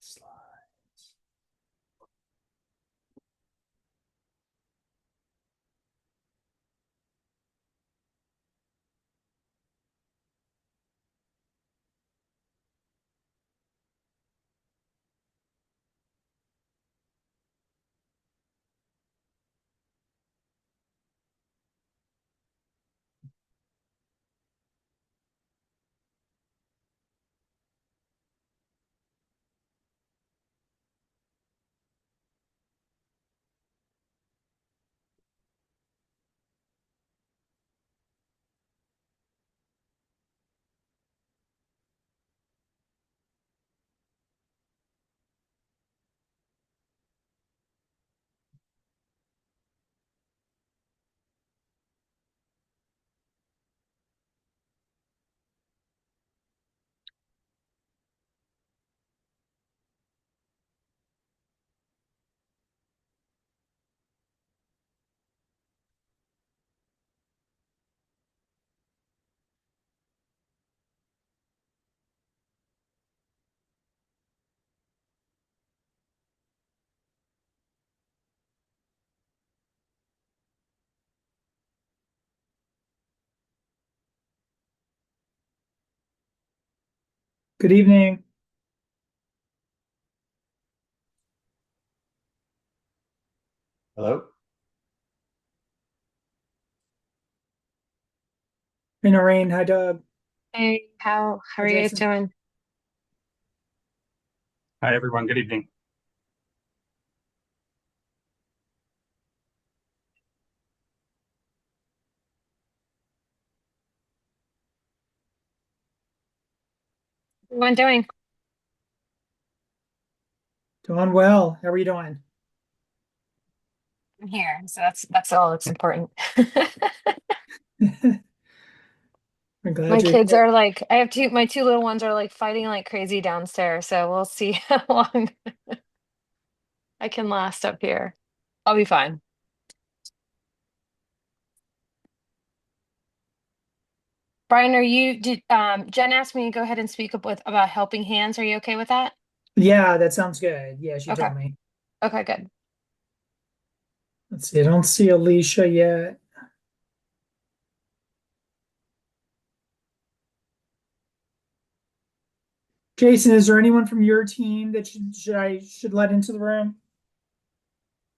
Slides. Good evening. Hello. Hey, Noreen. Hi, Doug. Hey, how Hi, are you guys Jason. doing? Hi, everyone. Good evening. Everyone doing? Doing well. How are you doing? I'm here, so that's all that's important. I'm My glad you're kids here. are like, my two little ones are like fighting like crazy downstairs, so we'll see how long I can last up here. I'll be fine. Brian, Jen asked me to go ahead and speak up with about helping hands. Are you okay with that? Yeah, that sounds good. Yeah, she Okay. told me. Okay, good. Let's see. I don't see Alicia yet. Jason, is there anyone from your team that should let into the room?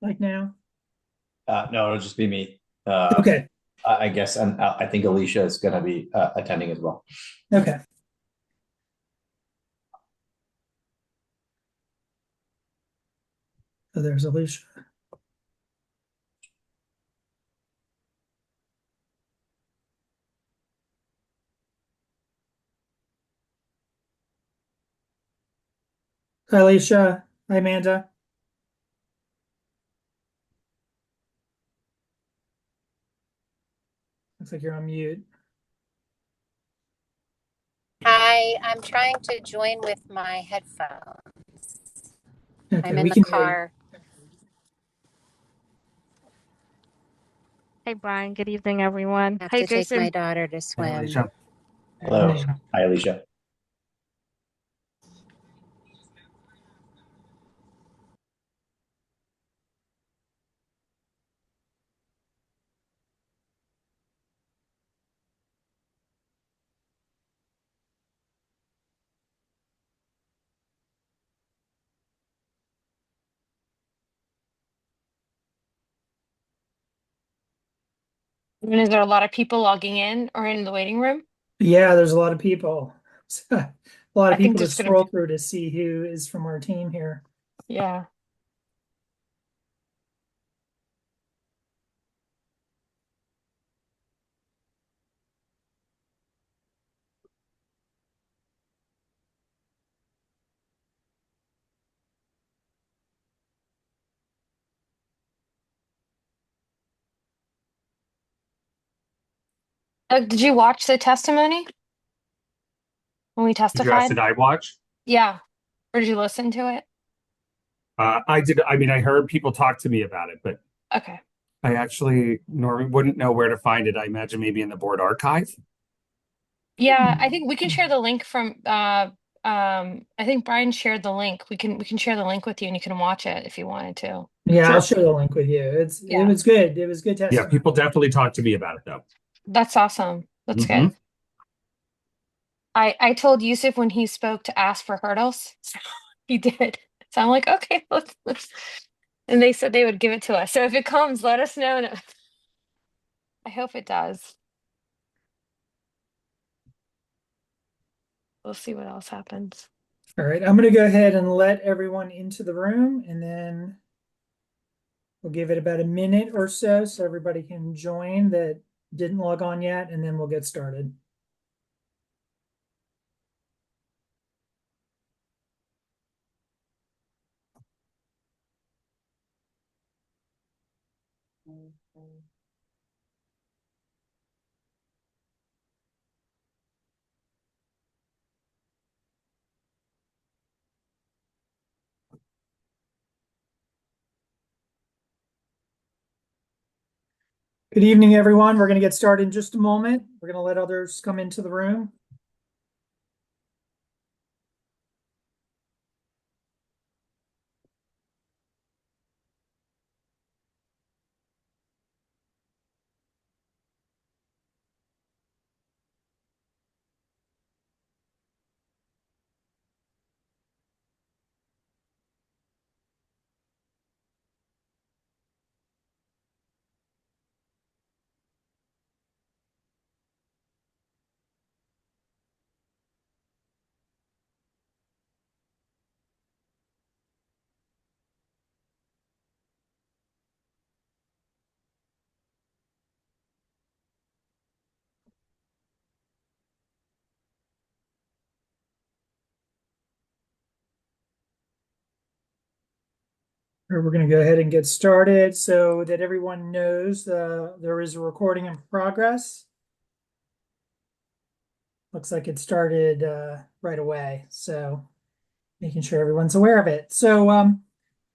Like now? No, it'll just be me. Uh, Okay. I guess, and I think Alicia is going to be attending as well. Okay. So there's Alicia. Hi, Alicia. Hi, Amanda. Looks like you're on mute. Hi, I'm trying to join with my headphones. Okay, I'm in we the can hear you. car. Hey Brian, good evening, everyone. I have Hey to take my Jason. daughter to Hey, swim. Alicia. Hello. Hey. Hi, Alicia. And is there a lot of people logging in or in the waiting room? Yeah, there's a lot of people. A lot I of think people to there's gonna be, scroll through to see who is from our team here. yeah. Doug, did you watch the testimony when we Did you ask, testified? did I watch? Yeah. Or did you listen to it? I did. I mean, I heard people talk to me about it, but Okay. I actually wouldn't know where to find it. I imagine maybe in the board archive. Yeah, I think we can share the link from I think Brian shared the link. We can share the link with you and you can watch it if you wanted to. Yeah, I'll Sure. share the link with you. It Yeah. was good. It was good Yeah, testimony. people definitely talk to me about it though. That's awesome. That's Mhm. good. I told Yusuf when he spoke to ask for hurdles. So he did. So I'm like, okay, let's. And they said they would give it to us. So if it comes, let us know. I hope it does. We'll see what else happens. All right, I'm gonna go ahead and let everyone into the room, and then we'll give it about a minute or so everybody can join that didn't log on yet, and then we'll get started. Good evening, everyone. We're gonna get started in just a moment. We're gonna let others come into the room. We're going to go ahead and get started so that everyone knows there is a recording in progress. Looks like it started right away, so making sure everyone's aware of it. So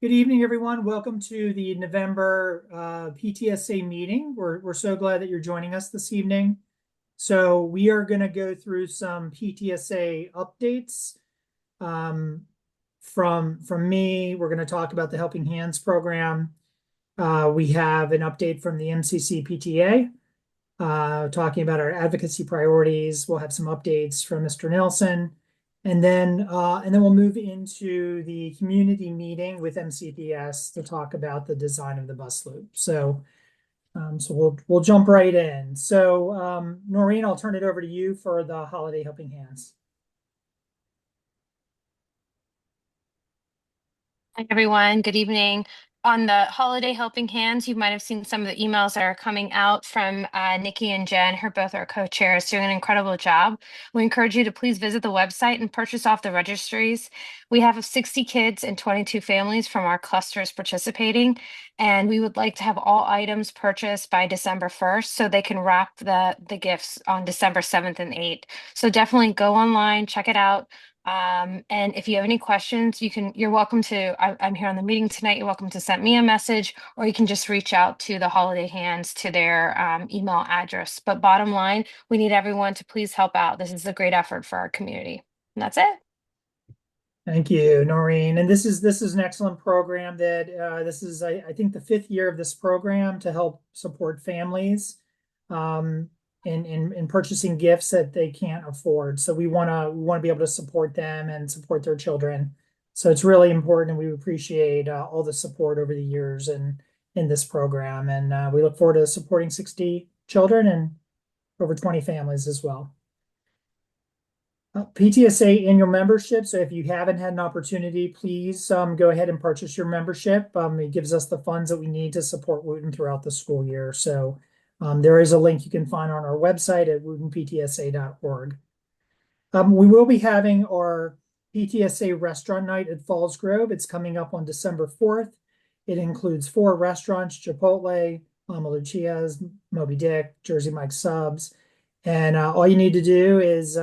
good evening, everyone. Welcome to the November PTSA meeting. We're so glad that you're joining us this evening. So we are going to go through some PTSA updates. From me, we're going to talk about the Helping Hands program. We have an update from the MCC PTA, talking about our advocacy priorities. We'll have some updates from Mr. Nelson, and then we'll move into the community meeting with MCPS to talk about the design of the bus loop. So we'll jump right in. So Noreen, I'll turn it over to you for the Holiday Helping Hands. Hi, everyone. Good evening. On the Holiday Helping Hands, you might have seen some of the emails that are coming out from Nikki and Jen, who are both our co-chairs, doing an incredible job. We encourage you to please visit the website and purchase off the registries. We have 60 kids and 22 families from our clusters participating, and we would like to have all items purchased by December 1st so they can wrap the gifts on December 7th and 8th. So definitely go online, check it out. And if you have any questions, you're welcome to, I'm here on the meeting tonight. You're welcome to send me a message, or you can just reach out to the Holiday Hands to their email address. But bottom line, we need everyone to please help out. This is a great effort for our community. And that's it. Thank you, Noreen. And this is an excellent program that this is, I think, the 5th year of this program to help support families in purchasing gifts that they can't afford. So we want to be able to support them and support their children. So it's really important, and we appreciate all the support over the years and in this program. And we look forward to supporting 60 children and over 20 families as well. PTSA annual membership. So if you haven't had an opportunity, please go ahead and purchase your membership. It gives us the funds that we need to support Wooten throughout the school year. So there is a link you can find on our website at wootenptsa.org. We will be having our PTSA restaurant night at Falls Grove. It's coming up on December 4th. It includes 4 restaurants: Chipotle, Mama Lucia's, Moby Dick, Jersey Mike's Subs. And all you need to do is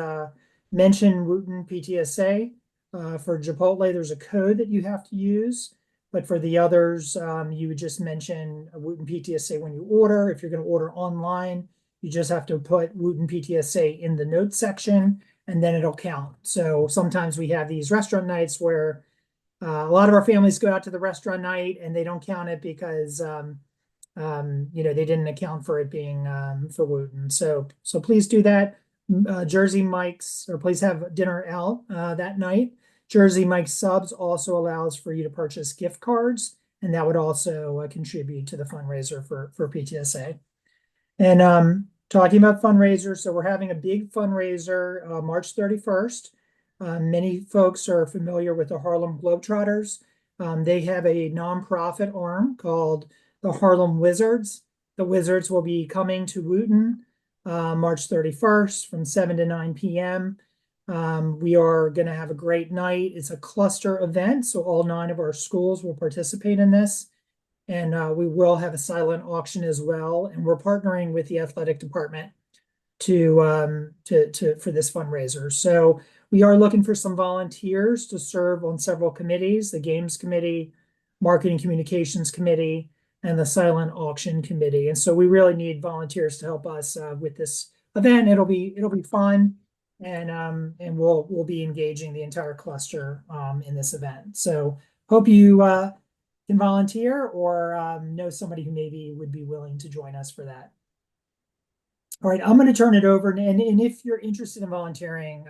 mention Wooten PTSA. For Chipotle, there's a code that you have to use. But for the others, you would just mention Wooten PTSA when you order. If you're going to order online, you just have to put Wooten PTSA in the notes section, and then it'll count. So sometimes we have these restaurant nights where a lot of our families go out to the restaurant night and they don't count it because they didn't account for it being for Wooten. So please do that. Jersey Mike's, or please have dinner out that night. Jersey Mike's Subs also allows for you to purchase gift cards, and that would also contribute to the fundraiser for PTSA. And talking about fundraisers, so we're having a big fundraiser March 31st. Many folks are familiar with the Harlem Globetrotters. They have a nonprofit arm called the Harlem Wizards. The Wizards will be coming to Wooten March 31st from 7 to 9 p.m. We are going to have a great night. It's a cluster event, so all 9 of our schools will participate in this. And we will have a silent auction as well. And we're partnering with the athletic department for this fundraiser. So we are looking for some volunteers to serve on several committees: the Games Committee, Marketing Communications Committee, and the Silent Auction Committee. And so we really need volunteers to help us with this event. It'll be fun, and we'll be engaging the entire cluster in this event. So hope you can volunteer or know somebody who maybe would be willing to join us for that. All right, I'm going to turn it over, and if you're interested in volunteering,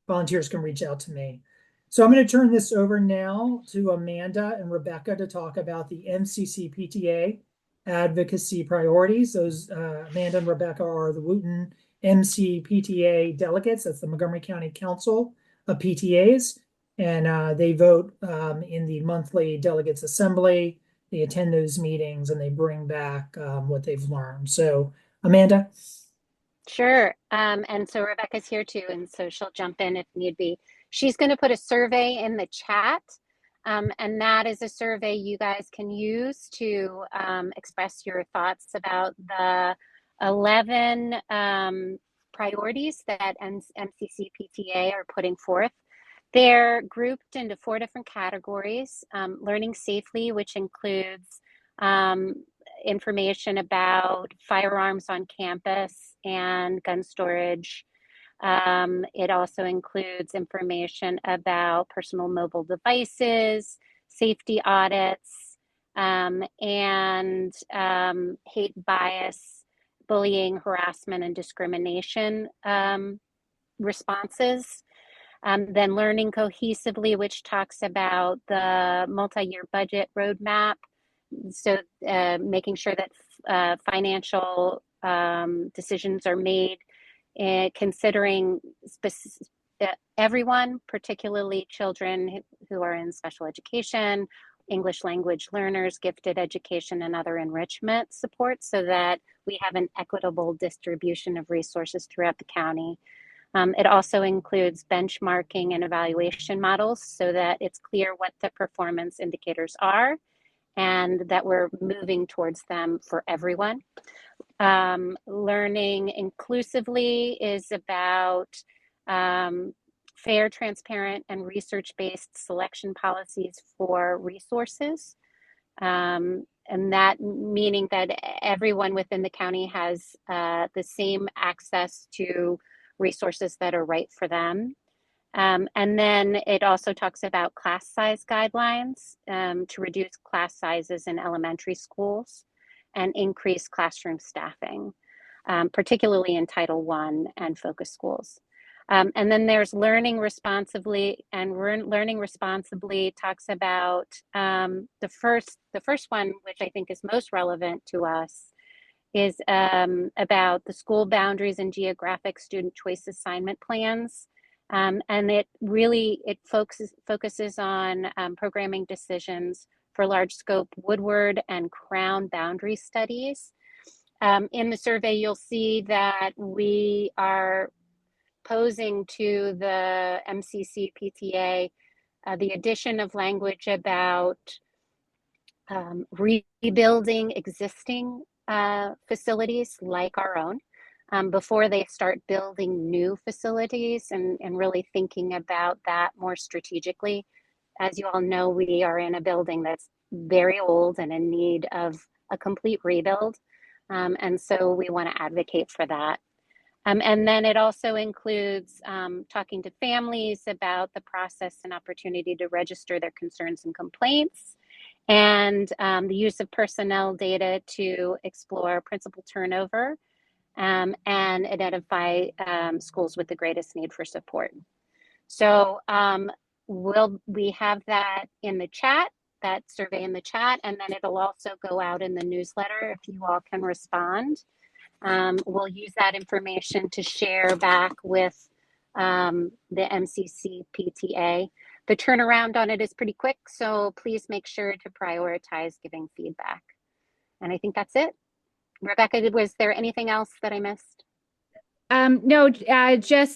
volunteers can reach out to me. So I'm going to turn this over now to Amanda and Rebecca to talk about the MCC PTA advocacy priorities. Those Amanda and Rebecca are the Wooten MC PTA delegates. That's the Montgomery County Council of PTAs. And they vote in the monthly delegates assembly. They attend those meetings and they bring back what they've learned. So Amanda? Sure. And so Rebecca's here too, and so she'll jump in if need be. She's going to put a survey in the chat, and that is a survey you guys can use to express your thoughts about the 11 priorities that MCC PTA are putting forth. They're grouped into 4 different categories: learning safely, which includes information about firearms on campus and gun storage. It also includes information about personal mobile devices, safety audits, and hate bias, bullying, harassment, and discrimination responses. Then learning cohesively, which talks about the multi-year budget roadmap. So making sure that financial decisions are made, considering everyone, particularly children who are in special education, English language learners, gifted education, and other enrichment support, so that we have an equitable distribution of resources throughout the county. It also includes benchmarking and evaluation models so that it's clear what the performance indicators are and that we're moving towards them for everyone. Learning inclusively is about fair, transparent, and research-based selection policies for resources. And that meaning that everyone within the county has the same access to resources that are right for them. And then it also talks about class size guidelines to reduce class sizes in elementary schools and increase classroom staffing, particularly in Title I and focus schools. And then there's learning responsibly, and learning responsibly talks about the first one, which I think is most relevant to us, is about the school boundaries and geographic student choice assignment plans. And it focuses on programming decisions for large scope Woodward and Crown boundary studies. In the survey, you'll see that we are posing to the MCC PTA the addition of language about rebuilding existing facilities like our own before they start building new facilities, and really thinking about that more strategically. As you all know, we are in a building that's very old and in need of a complete rebuild. And so we want to advocate for that. And then it also includes talking to families about the process and opportunity to register their concerns and complaints, and the use of personnel data to explore principal turnover and identify schools with the greatest need for support. So we have that in the chat, that survey in the chat, and then it'll also go out in the newsletter if you all can respond. We'll use that information to share back with the MCC PTA. The turnaround on it is pretty quick, so please make sure to prioritize giving feedback. And I think that's it. Rebecca, was there anything else that I missed? No,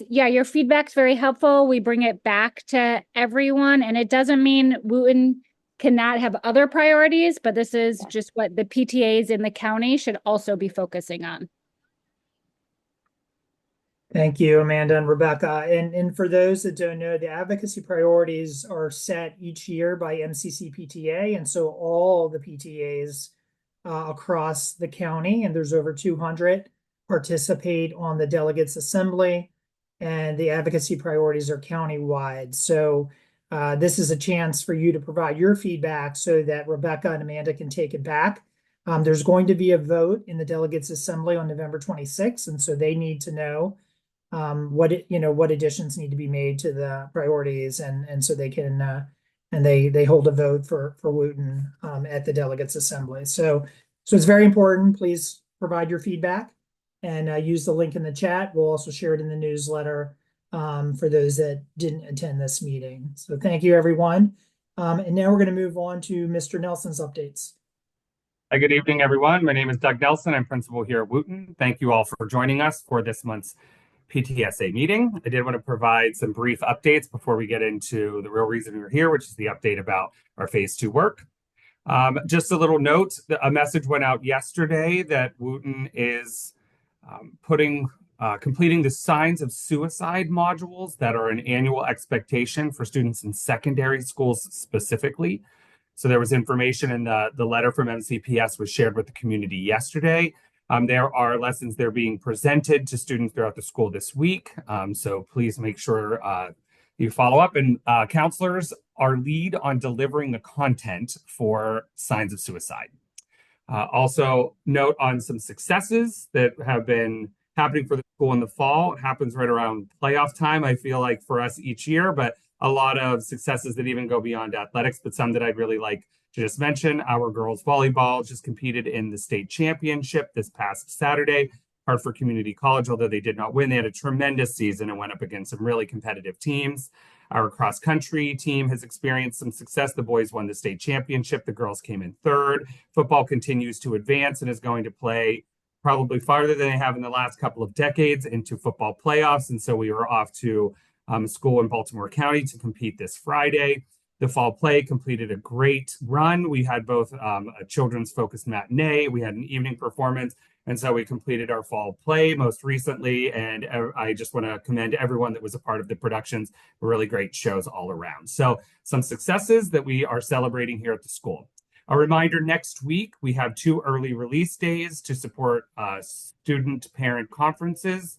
your feedback's very helpful. We bring it back to everyone, and it doesn't mean Wooten cannot have other priorities, but this is just what the PTAs in the county should also be focusing on. Thank you, Amanda and Rebecca. And for those that don't know, the advocacy priorities are set each year by MCC PTA. And so all the PTAs across the county, and there's over 200, participate on the delegates assembly, and the advocacy priorities are countywide. So this is a chance for you to provide your feedback so that Rebecca and Amanda can take it back. There's going to be a vote in the delegates assembly on November 26th, and so they need to know what additions need to be made to the priorities, and so they can and they hold a vote for Wooten at the delegates assembly. So it's very important. Please provide your feedback and use the link in the chat. We'll also share it in the newsletter for those that didn't attend this meeting. So thank you, everyone. And now we're going to move on to Mr. Nelson's updates. Hi, good evening, everyone. My name is Doug Nelson. I'm principal here at Wooten. Thank you all for joining us for this month's PTSA meeting. I did want to provide some brief updates before we get into the real reason we're here, which is the update about our phase 2 work. Just a little note, a message went out yesterday that Wooten is completing the signs of suicide modules that are an annual expectation for students in secondary schools specifically. So there was information in the letter from MCPS was shared with the community yesterday. There are lessons that are being presented to students throughout the school this week. So please make sure you follow up. And counselors are lead on delivering the content for signs of suicide. Also note on some successes that have been happening for the school in the fall. It happens right around playoff time, I feel like, for us each year, but a lot of successes that even go beyond athletics, but some that I'd really like to just mention. Our girls volleyball just competed in the state championship this past Saturday. Hartford Community College, although they did not win, they had a tremendous season and went up against some really competitive teams. Our cross country team has experienced some success. The boys won the state championship. The girls came in third. Football continues to advance and is going to play probably farther than they have in the last couple of decades into football playoffs. And so we were off to a school in Baltimore County to compete this Friday. The fall play completed a great run. We had both a children's focused matinee. We had an evening performance. And so we completed our fall play most recently. And I just want to commend everyone that was a part of the productions. Really great shows all around. So some successes that we are celebrating here at the school. A reminder, next week, we have 2 early release days to support student parent conferences.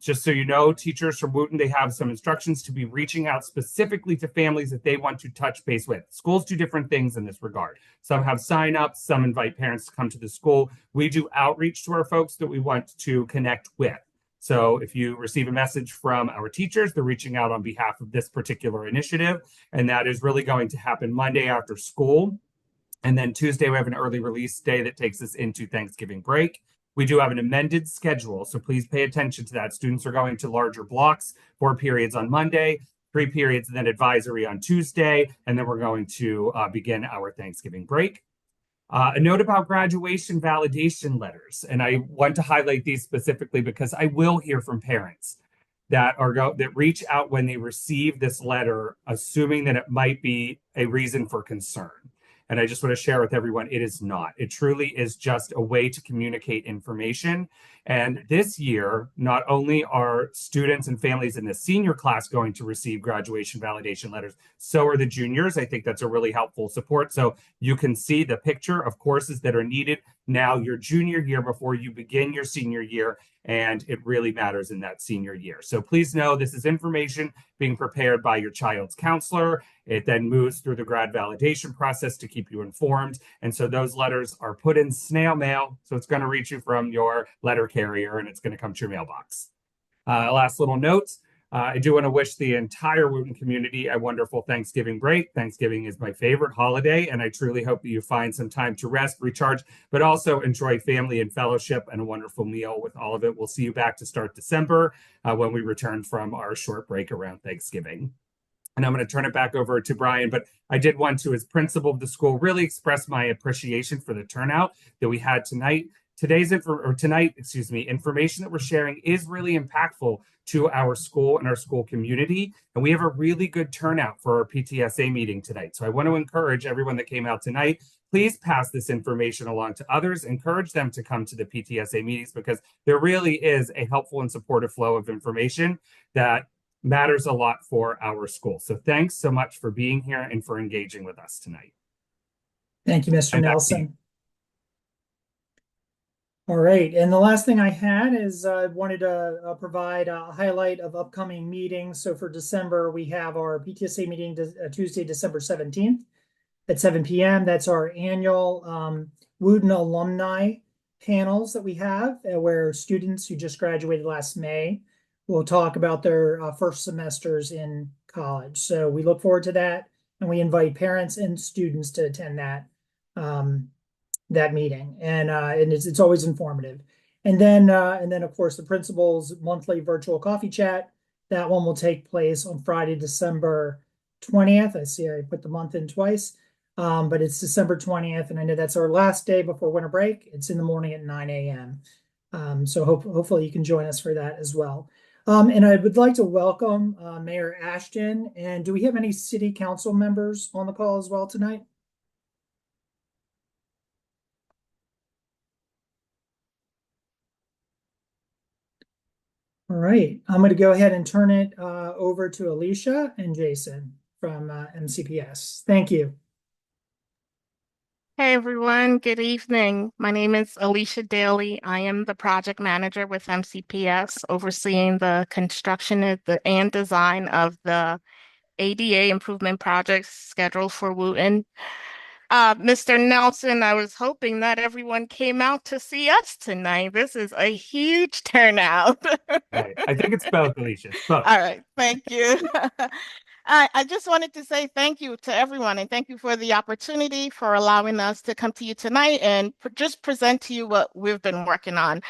Just so you know, teachers from Wooten, they have some instructions to be reaching out specifically to families that they want to touch base with. Schools do different things in this regard. Some have sign-ups, some invite parents to come to the school. We do outreach to our folks that we want to connect with. So if you receive a message from our teachers, they're reaching out on behalf of this particular initiative, and that is really going to happen Monday after school. And then Tuesday, we have an early release day that takes us into Thanksgiving break. We do have an amended schedule, so please pay attention to that. Students are going to larger blocks, 4 periods on Monday, 3 periods, and then advisory on Tuesday, and then we're going to begin our Thanksgiving break. A note about graduation validation letters, and I want to highlight these specifically because I will hear from parents that reach out when they receive this letter, assuming that it might be a reason for concern. And I just want to share with everyone, it is not. It truly is just a way to communicate information. And this year, not only are students and families in the senior class going to receive graduation validation letters, so are the juniors. I think that's a really helpful support. So you can see the picture of courses that are needed now your junior year before you begin your senior year, and it really matters in that senior year. So please know this is information being prepared by your child's counselor. It then moves through the grad validation process to keep you informed. And so those letters are put in snail mail. So it's going to reach you from your letter carrier and it's going to come to your mailbox. Last little note. I do want to wish the entire Wooten community a wonderful Thanksgiving break. Thanksgiving is my favorite holiday, and I truly hope that you find some time to rest, recharge, but also enjoy family and fellowship and a wonderful meal with all of it. We'll see you back to start December when we return from our short break around Thanksgiving. And I'm going to turn it back over to Brian, but I did want to, as principal of the school, really express my appreciation for the turnout that we had tonight. Information that we're sharing is really impactful to our school and our school community. And we have a really good turnout for our PTSA meeting tonight. So I want to encourage everyone that came out tonight, please pass this information along to others, encourage them to come to the PTSA meetings because there really is a helpful and supportive flow of information that matters a lot for our school. So thanks so much for being here and for engaging with us tonight. Thank you, Mr. Nelson. All right, and the last thing I had is I wanted to provide a highlight of upcoming meetings. So for December, we have our PTSA meeting Tuesday, December 17th at 7 p.m. That's our annual Wooten alumni panels that we have where students who just graduated last May will talk about their first semesters in college. So we look forward to that, and we invite parents and students to attend that meeting, and it's always informative. And then of course the principal's monthly virtual coffee chat. That one will take place on Friday, December 20th. I see I put the month in twice, but it's December 20th, and I know that's our last day before winter break. It's in the morning at 9 a.m. So hopefully you can join us for that as well. And I would like to welcome Mayor Ashton. And do we have any city council members on the call as well tonight? All right, I'm going to go ahead and turn it over to Alicia and Jason from MCPS. Thank you. Hey everyone, good evening. My name is Alicia Daly. I am the project manager with MCPS, overseeing the construction and design of the ADA improvement projects scheduled for Wooten. Mr. Nelson, I was hoping that everyone came out to see us tonight. This is a huge turnout. Right. I think it's both, Alicia. It's both. All right, thank you. I just wanted to say thank you to everyone and thank you for the opportunity for allowing us to come to you tonight and just present to you what we've been working on.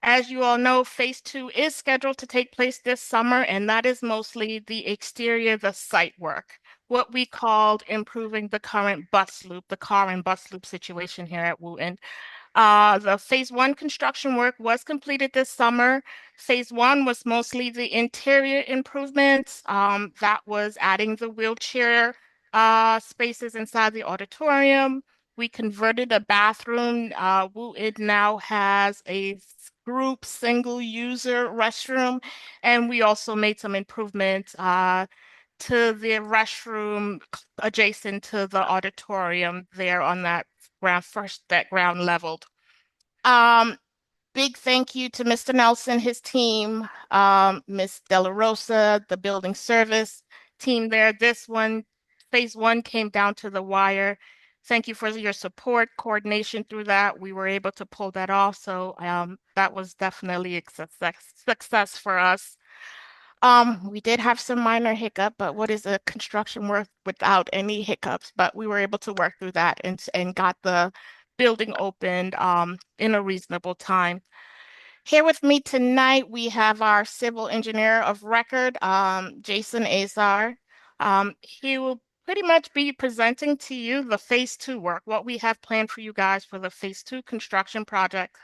As you all know, phase 2 is scheduled to take place this summer, and that is mostly the exterior, the site work, what we called improving the current bus loop, the car and bus loop situation here at Wooten. The phase 1 construction work was completed this summer. Phase 1 was mostly the interior improvements. That was adding the wheelchair spaces inside the auditorium. We converted a bathroom. It now has a group single user restroom, and we also made some improvements to the restroom adjacent to the auditorium there on that ground leveled. Big thank you to Mr. Nelson, his team, Ms. Della Rosa, the building service team there. Phase 1 came down to the wire. Thank you for your support, coordination through that. We were able to pull that off. So that was definitely a success for us. We did have some minor hiccup, but what is a construction work without any hiccups? But we were able to work through that and got the building opened in a reasonable time. Here with me tonight, we have our civil engineer of record, Jason Azar. He will pretty much be presenting to you the phase 2 work, what we have planned for you guys for the phase 2 construction project.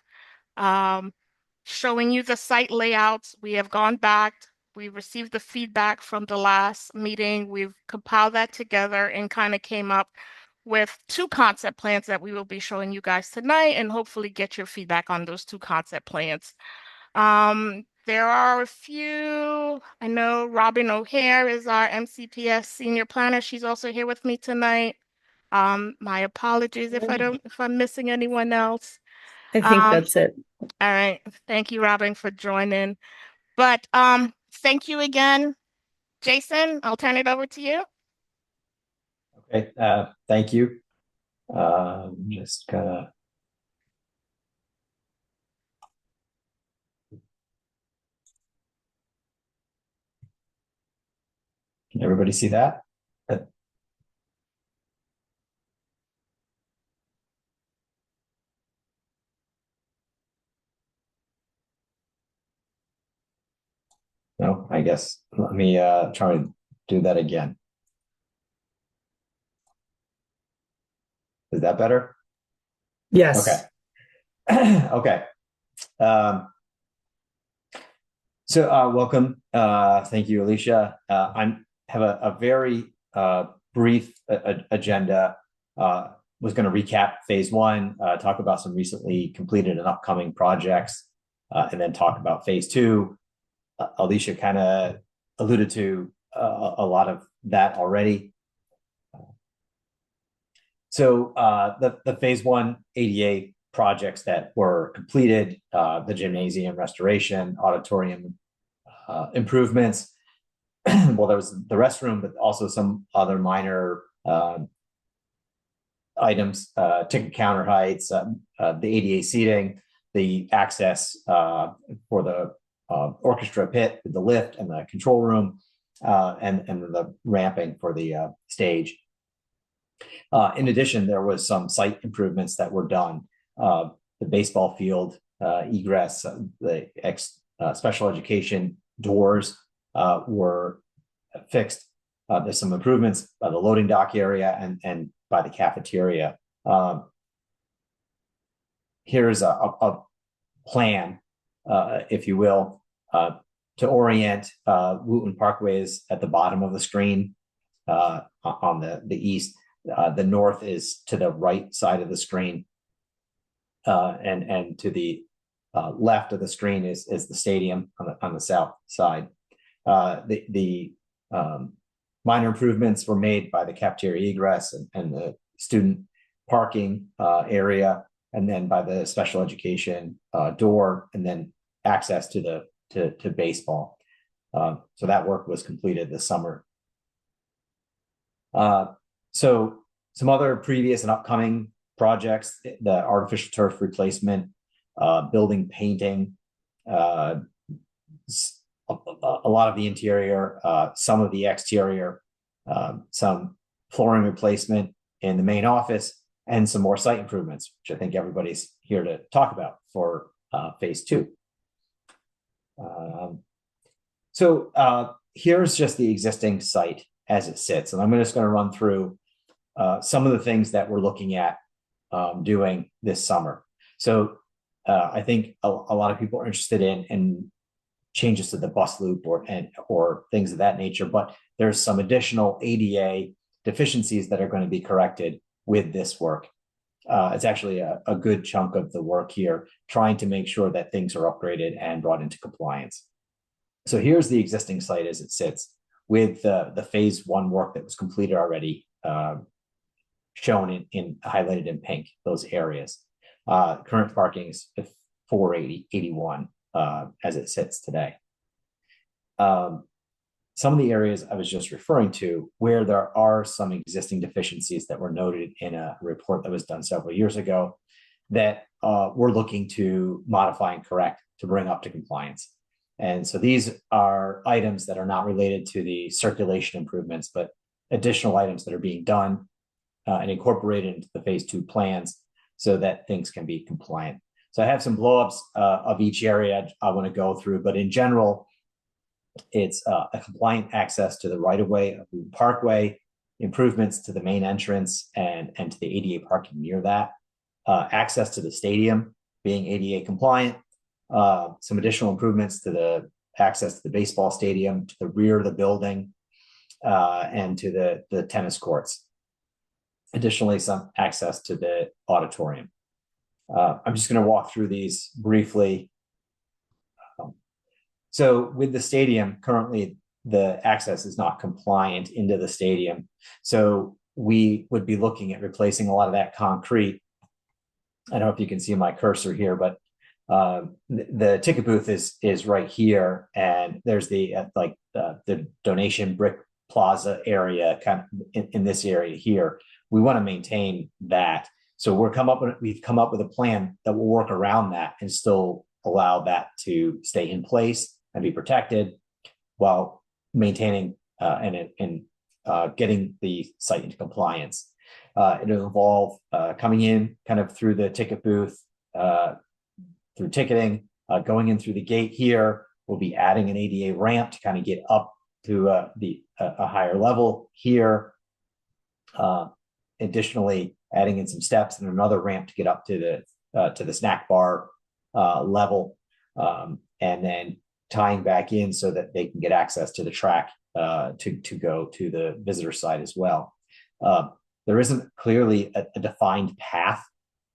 Showing you the site layouts. We have gone back. We received the feedback from the last meeting. We've compiled that together and kind of came up with 2 concept plans that we will be showing you guys tonight and hopefully get your feedback on those 2 concept plans. There are a few, I know Robin O'Hare is our MCPS senior planner. She's also here with me tonight. My apologies if I'm missing anyone else. I think Um, that's it. all right. Thank you, Robin, for joining. But thank you again, Jason. I'll turn it over to you. Okay, thank you. Just gonna. Can everybody see that? No, I guess let me try to do that again. Is that better? Yes. Okay. Okay. Welcome. Thank you, Alicia. I have a very brief agenda. Was going to recap phase one, talk about some recently completed and upcoming projects, and then talk about phase two. Alicia kind of alluded to a lot of that already. So the phase one ADA projects that were completed, the gymnasium restoration, auditorium improvements. Well, there was the restroom, but also some other minor items, ticket counter heights, the ADA seating, the access for the orchestra pit, the lift and the control room, and the ramping for the stage. In addition, there was some site improvements that were done. The baseball field egress, the special education doors were fixed. There's some improvements by the loading dock area and by the cafeteria. Here's a plan, if you will, to orient Wooten Parkway is at the bottom of the screen on the east. The north is to the right side of the screen, and to the left of the screen is the stadium on the south side. The minor improvements were made by the cafeteria egress and the student parking area, and then by the special education door, and then access to baseball. So that work was completed this summer. So some other previous and upcoming projects: the artificial turf replacement, building painting, a lot of the interior, some of the exterior, some flooring replacement in the main office, and some more site improvements, which I think everybody's here to talk about for phase two. Here's just the existing site as it sits, and I'm just going to run through some of the things that we're looking at doing this summer. So I think a lot of people are interested in changes to the bus loop or things of that nature, but there's some additional ADA deficiencies that are going to be corrected with this work. It's actually a good chunk of the work here, trying to make sure that things are upgraded and brought into compliance. So here's the existing site as it sits, with the phase one work that was completed already, shown in highlighted in pink, those areas. Current parking is 481 as it sits today. Some of the areas I was just referring to, where there are some existing deficiencies that were noted in a report that was done several years ago, that we're looking to modify and correct to bring up to compliance. And so these are items that are not related to the circulation improvements, but additional items that are being done and incorporated into the phase two plans so that things can be compliant. So I have some blowups of each area I want to go through, but in general, it's a compliant access to the right-of-way of Wooten Parkway, improvements to the main entrance and to the ADA parking near that, access to the stadium being ADA compliant, some additional improvements to the access to the baseball stadium, to the rear of the building, and to the tennis courts. Additionally, some access to the auditorium. I'm just going to walk through these briefly. So with the stadium, currently the access is not compliant into the stadium. So we would be looking at replacing a lot of that concrete. I don't know if you can see my cursor here, but the ticket booth is right here, and there's the donation brick plaza area kind of in this area here. We want to maintain that, so we've come up with a plan that will work around that and still allow that to stay in place and be protected while maintaining and getting the site into compliance. It'll involve coming in kind of through the ticket booth, through ticketing, going in through the gate here. We'll be adding an ADA ramp to kind of get up to a higher level here. Additionally, adding in some steps and another ramp to get up to the snack bar level, and then tying back in so that they can get access to the track to go to the visitor side as well. There isn't clearly a defined path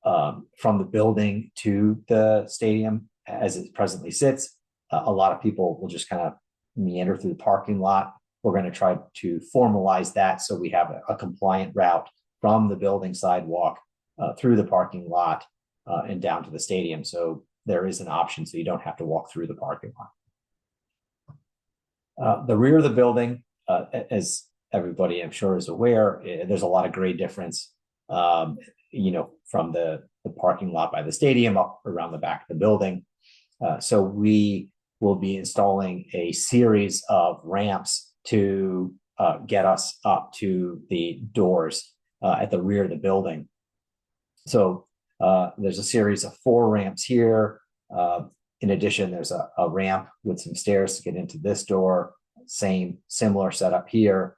from the building to the stadium as it presently sits. A lot of people will just kind of meander through the parking lot. We're going to try to formalize that so we have a compliant route from the building sidewalk through the parking lot and down to the stadium. So there is an option so you don't have to walk through the parking lot. The rear of the building, as everybody I'm sure is aware, there's a lot of grade difference, from the parking lot by the stadium up around the back of the building. So we will be installing a series of ramps to get us up to the doors at the rear of the building. So there's a series of 4 ramps here. In addition, there's a ramp with some stairs to get into this door. Similar setup here,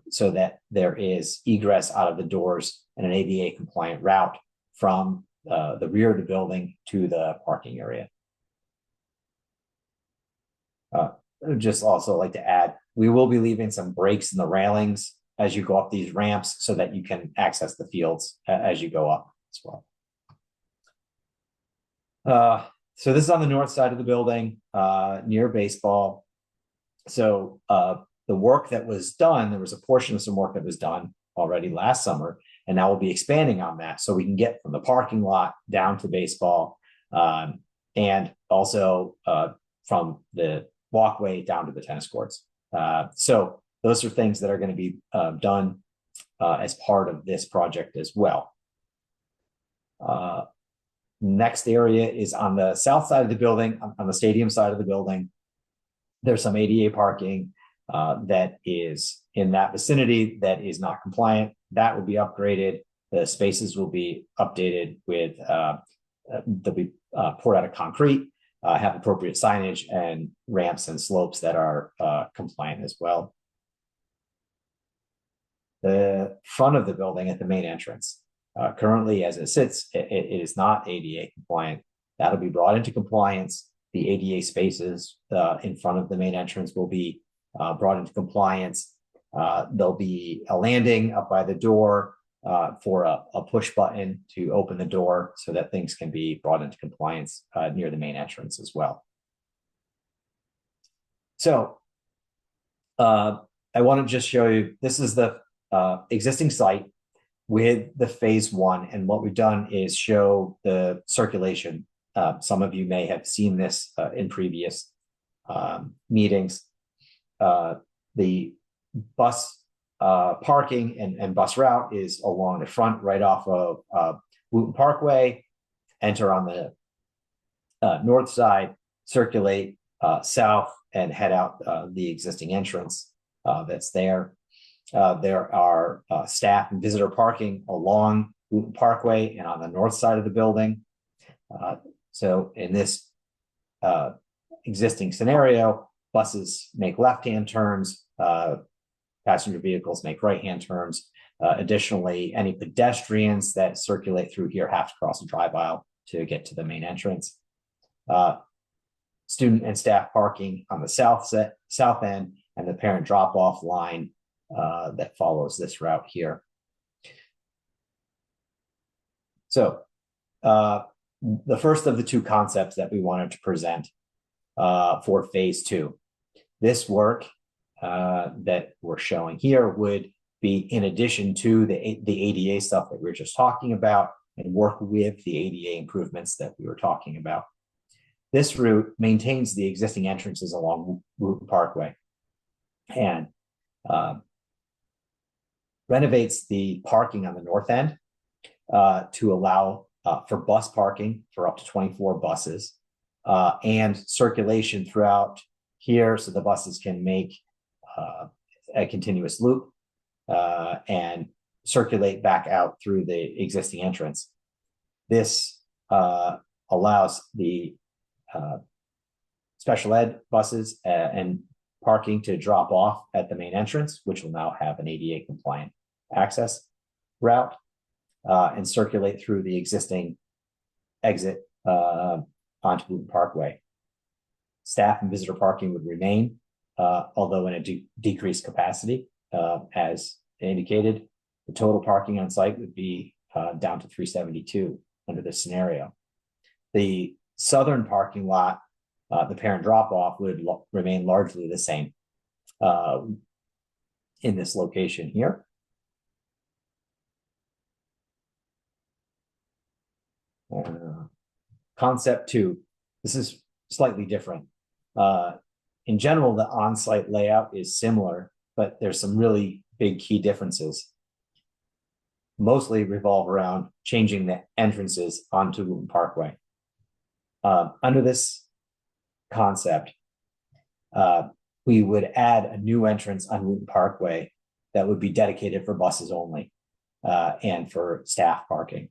so that there is egress out of the doors and an ADA compliant route from the rear of the building to the parking area. I'd just also like to add, we will be leaving some breaks in the railings as you go up these ramps so that you can access the fields as you go up as well. So this is on the north side of the building, near baseball. So the work that was done, there was a portion of some work that was done already last summer, and now we'll be expanding on that so we can get from the parking lot down to baseball, and also from the walkway down to the tennis courts. So those are things that are going to be done as part of this project as well. Next area is on the south side of the building, on the stadium side of the building. There's some ADA parking that is in that vicinity that is not compliant. That will be upgraded. The spaces will be updated with, they'll be poured out of concrete, have appropriate signage and ramps and slopes that are compliant as well. The front of the building at the main entrance, currently as it sits, it is not ADA compliant. That'll be brought into compliance. The ADA spaces in front of the main entrance will be brought into compliance. There'll be a landing up by the door for a push button to open the door so that things can be brought into compliance near the main entrance as well. So I want to just show you, this is the existing site with the phase 1. And what we've done is show the circulation. Some of you may have seen this in previous meetings. The bus parking and bus route is along the front right off of Wooten Parkway. Enter on the north side, circulate south and head out the existing entrance that's there. There are staff and visitor parking along Wooten Parkway and on the north side of the building. So in this existing scenario, buses make left-hand turns, passenger vehicles make right-hand turns. Additionally, any pedestrians that circulate through here have to cross a drive aisle to get to the main entrance. Student and staff parking on the south end, and the parent drop-off line that follows this route here. So the first of the 2 concepts that we wanted to present for phase 2. This work that we're showing here would be in addition to the ADA stuff that we were just talking about and work with the ADA improvements that we were talking about. This route maintains the existing entrances along Wooten Parkway and renovates the parking on the north end to allow for bus parking for up to 24 buses and circulation throughout here so the buses can make a continuous loop and circulate back out through the existing entrance. This allows the special ed buses and parking to drop off at the main entrance, which will now have an ADA compliant access route and circulate through the existing exit onto Wooten Parkway. Staff and visitor parking would remain, although in a decreased capacity, as indicated. The total parking on site would be down to 372 under this scenario. The southern parking lot, the parent drop-off would remain largely the same in this location here. Concept 2, this is slightly different. In general, the on-site layout is similar, but there's some really big key differences. Mostly revolve around changing the entrances onto Wooten Parkway. Under this concept, we would add a new entrance on Wooten Parkway that would be dedicated for buses only and for staff parking.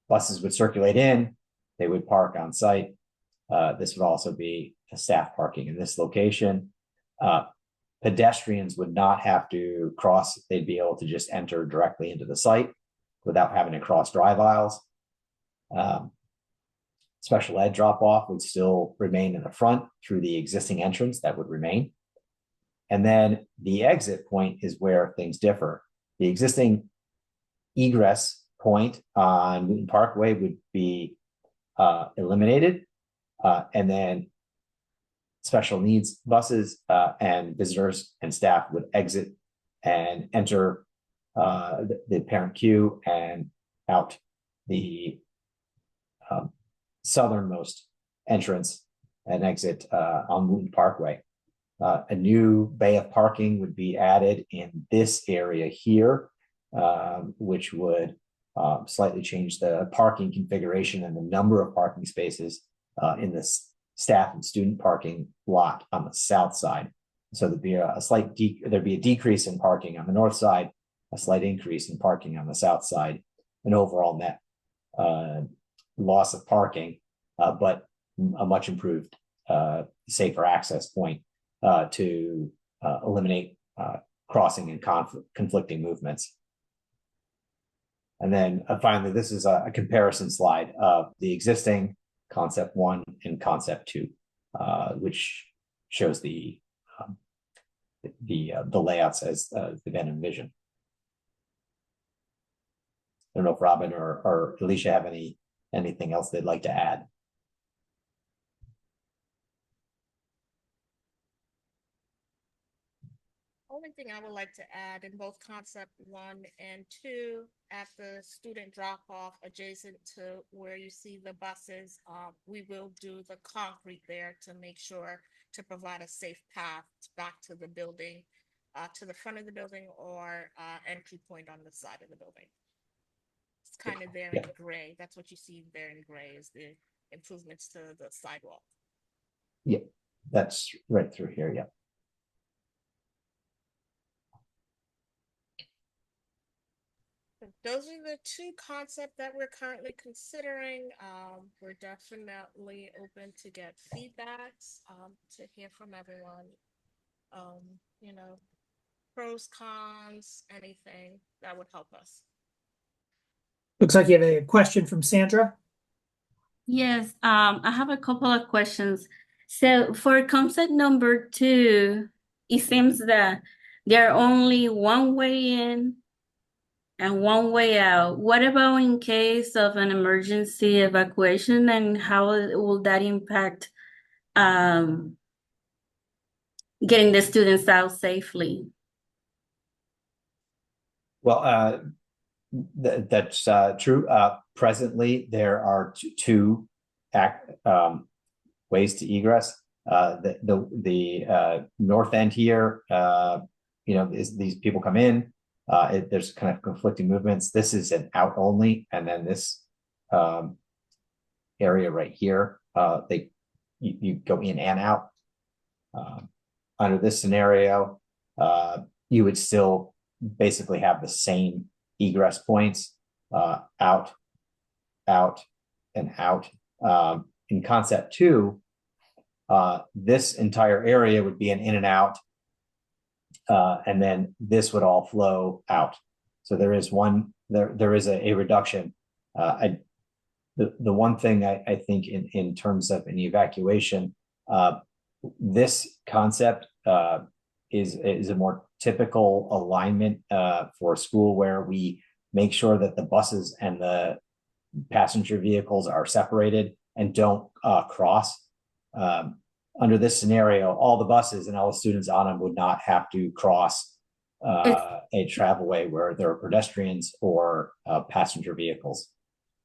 Buses would circulate in, they would park on site. This would also be a staff parking in this location. Pedestrians would not have to cross, they'd be able to just enter directly into the site without having to cross drive aisles. Special ed drop-off would still remain in the front through the existing entrance that would remain. And then the exit point is where things differ. The existing egress point on Wooten Parkway would be eliminated. And then special needs buses and visitors and staff would exit and enter the parent queue and out the southernmost entrance and exit on Wooten Parkway. A new bay of parking would be added in this area here, which would slightly change the parking configuration and the number of parking spaces in this staff and student parking lot on the south side. So there'd be a decrease in parking on the north side, a slight increase in parking on the south side, an overall net loss of parking, but a much improved, safer access point to eliminate crossing and conflicting movements. And then finally, this is a comparison slide of the existing concept 1 and concept 2, which shows the layouts as they've been envisioned. I don't know if Robin or Alicia have anything else they'd like to add. Only thing I would like to add in both concept 1 and 2, at the student drop-off adjacent to where you see the buses, we will do the concrete there to make sure to provide a safe path back to the building, to the front of the building or entry point on the side of the building. It's kind of there in gray. That's what you see there in gray is the improvements to the sidewalk. Yeah, that's right through here. Yeah. Those are the 2 concepts that we're currently considering. We're definitely open to get feedbacks, to hear from everyone. You know, pros, cons, anything that would help us. Looks like you have a question from Sandra. Yes, I have a couple of questions. So for concept number 2, it seems that there are only one way in and one way out. What about in case of an emergency evacuation, and how will that impact getting the students out safely? Well, that's true. Presently, there are two ways to egress. The north end here, these people come in. There's kind of conflicting movements. This is an out only, and then this area right here, you go in and out. Under this scenario, you would still basically have the same egress points, out, and out. In concept 2, this entire area would be an in and out, and then this would all flow out. So there is a reduction. The one thing I think in terms of an evacuation, this concept is a more typical alignment for a school where we make sure that the buses and the passenger vehicles are separated and don't cross. Under this scenario, all the buses and all the students on them would not have to cross a travelway where there are pedestrians or passenger vehicles.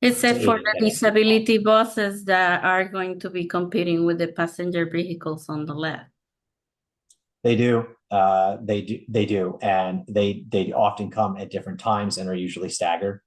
Except for the disability buses that are going to be competing with the passenger vehicles on the left. They do. They do. And they often come at different times and are usually staggered.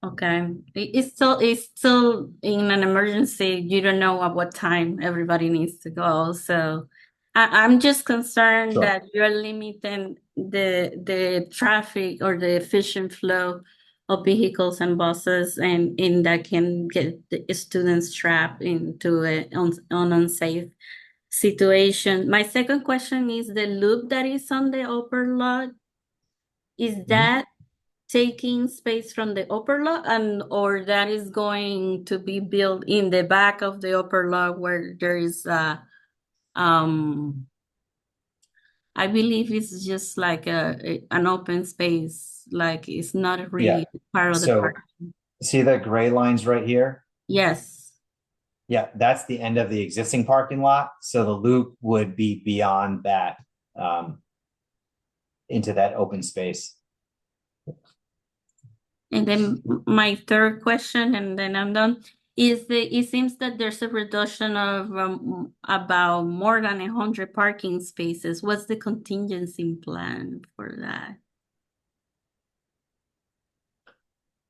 Okay. It's still in an emergency. You don't know at what time everybody needs to go. So I'm just concerned Sure. that you're limiting the traffic or the efficient flow of vehicles and buses, and that can get the students trapped into an unsafe situation. My second question is the loop that is on the upper lot. Is that taking space from the upper lot, or that is going to be built in the back of the upper lot where there is I believe it's just like an open space, like it's not really part of the park. See the gray lines right here? Yes. Yeah, that's the end of the existing parking lot. So the loop would be beyond that, into that open space. And then my third question, and then I'm done, is it seems that there's a reduction of about more than 100 parking spaces. What's the contingency plan for that?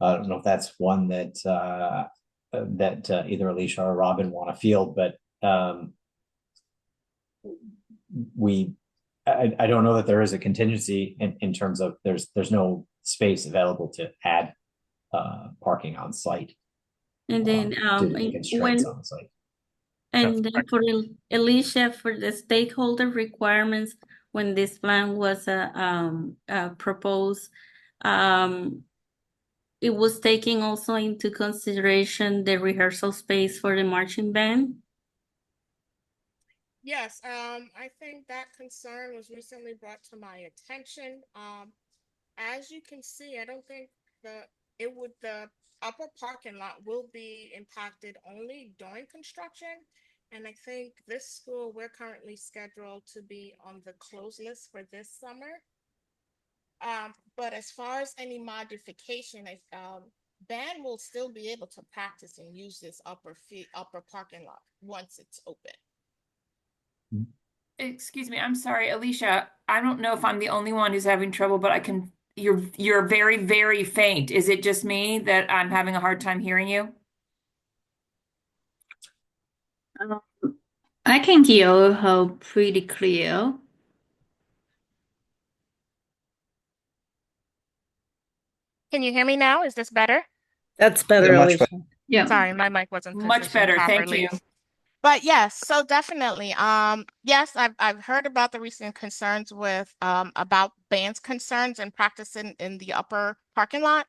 I don't know if that's one that either Alicia or Robin want to field, but I don't know that there is a contingency in terms of there's no space available to add parking on site. And then due to the constraints on the site. And then for Alicia, for the stakeholder requirements, when this plan was proposed, it was taking also into consideration the rehearsal space for the marching band. Yes, I think that concern was recently brought to my attention. As you can see, I don't think the upper parking lot will be impacted only during construction. And I think this school, we're currently scheduled to be on the closed list for this summer. But as far as any modification, band will still be able to practice and use this upper parking lot once it's open. Excuse me, I'm sorry, Alicia. I don't know if I'm the only one who's having trouble, but you're very, very faint. Is it just me that I'm having a hard time hearing you? I can hear her pretty clear. Can you hear me now? Is this better? That's better, Alicia. Yeah. Sorry, my mic wasn't Much better. Thank properly. you. But yes, so definitely. Yes, I've heard about the recent concerns with about bands concerns and practicing in the upper parking lot.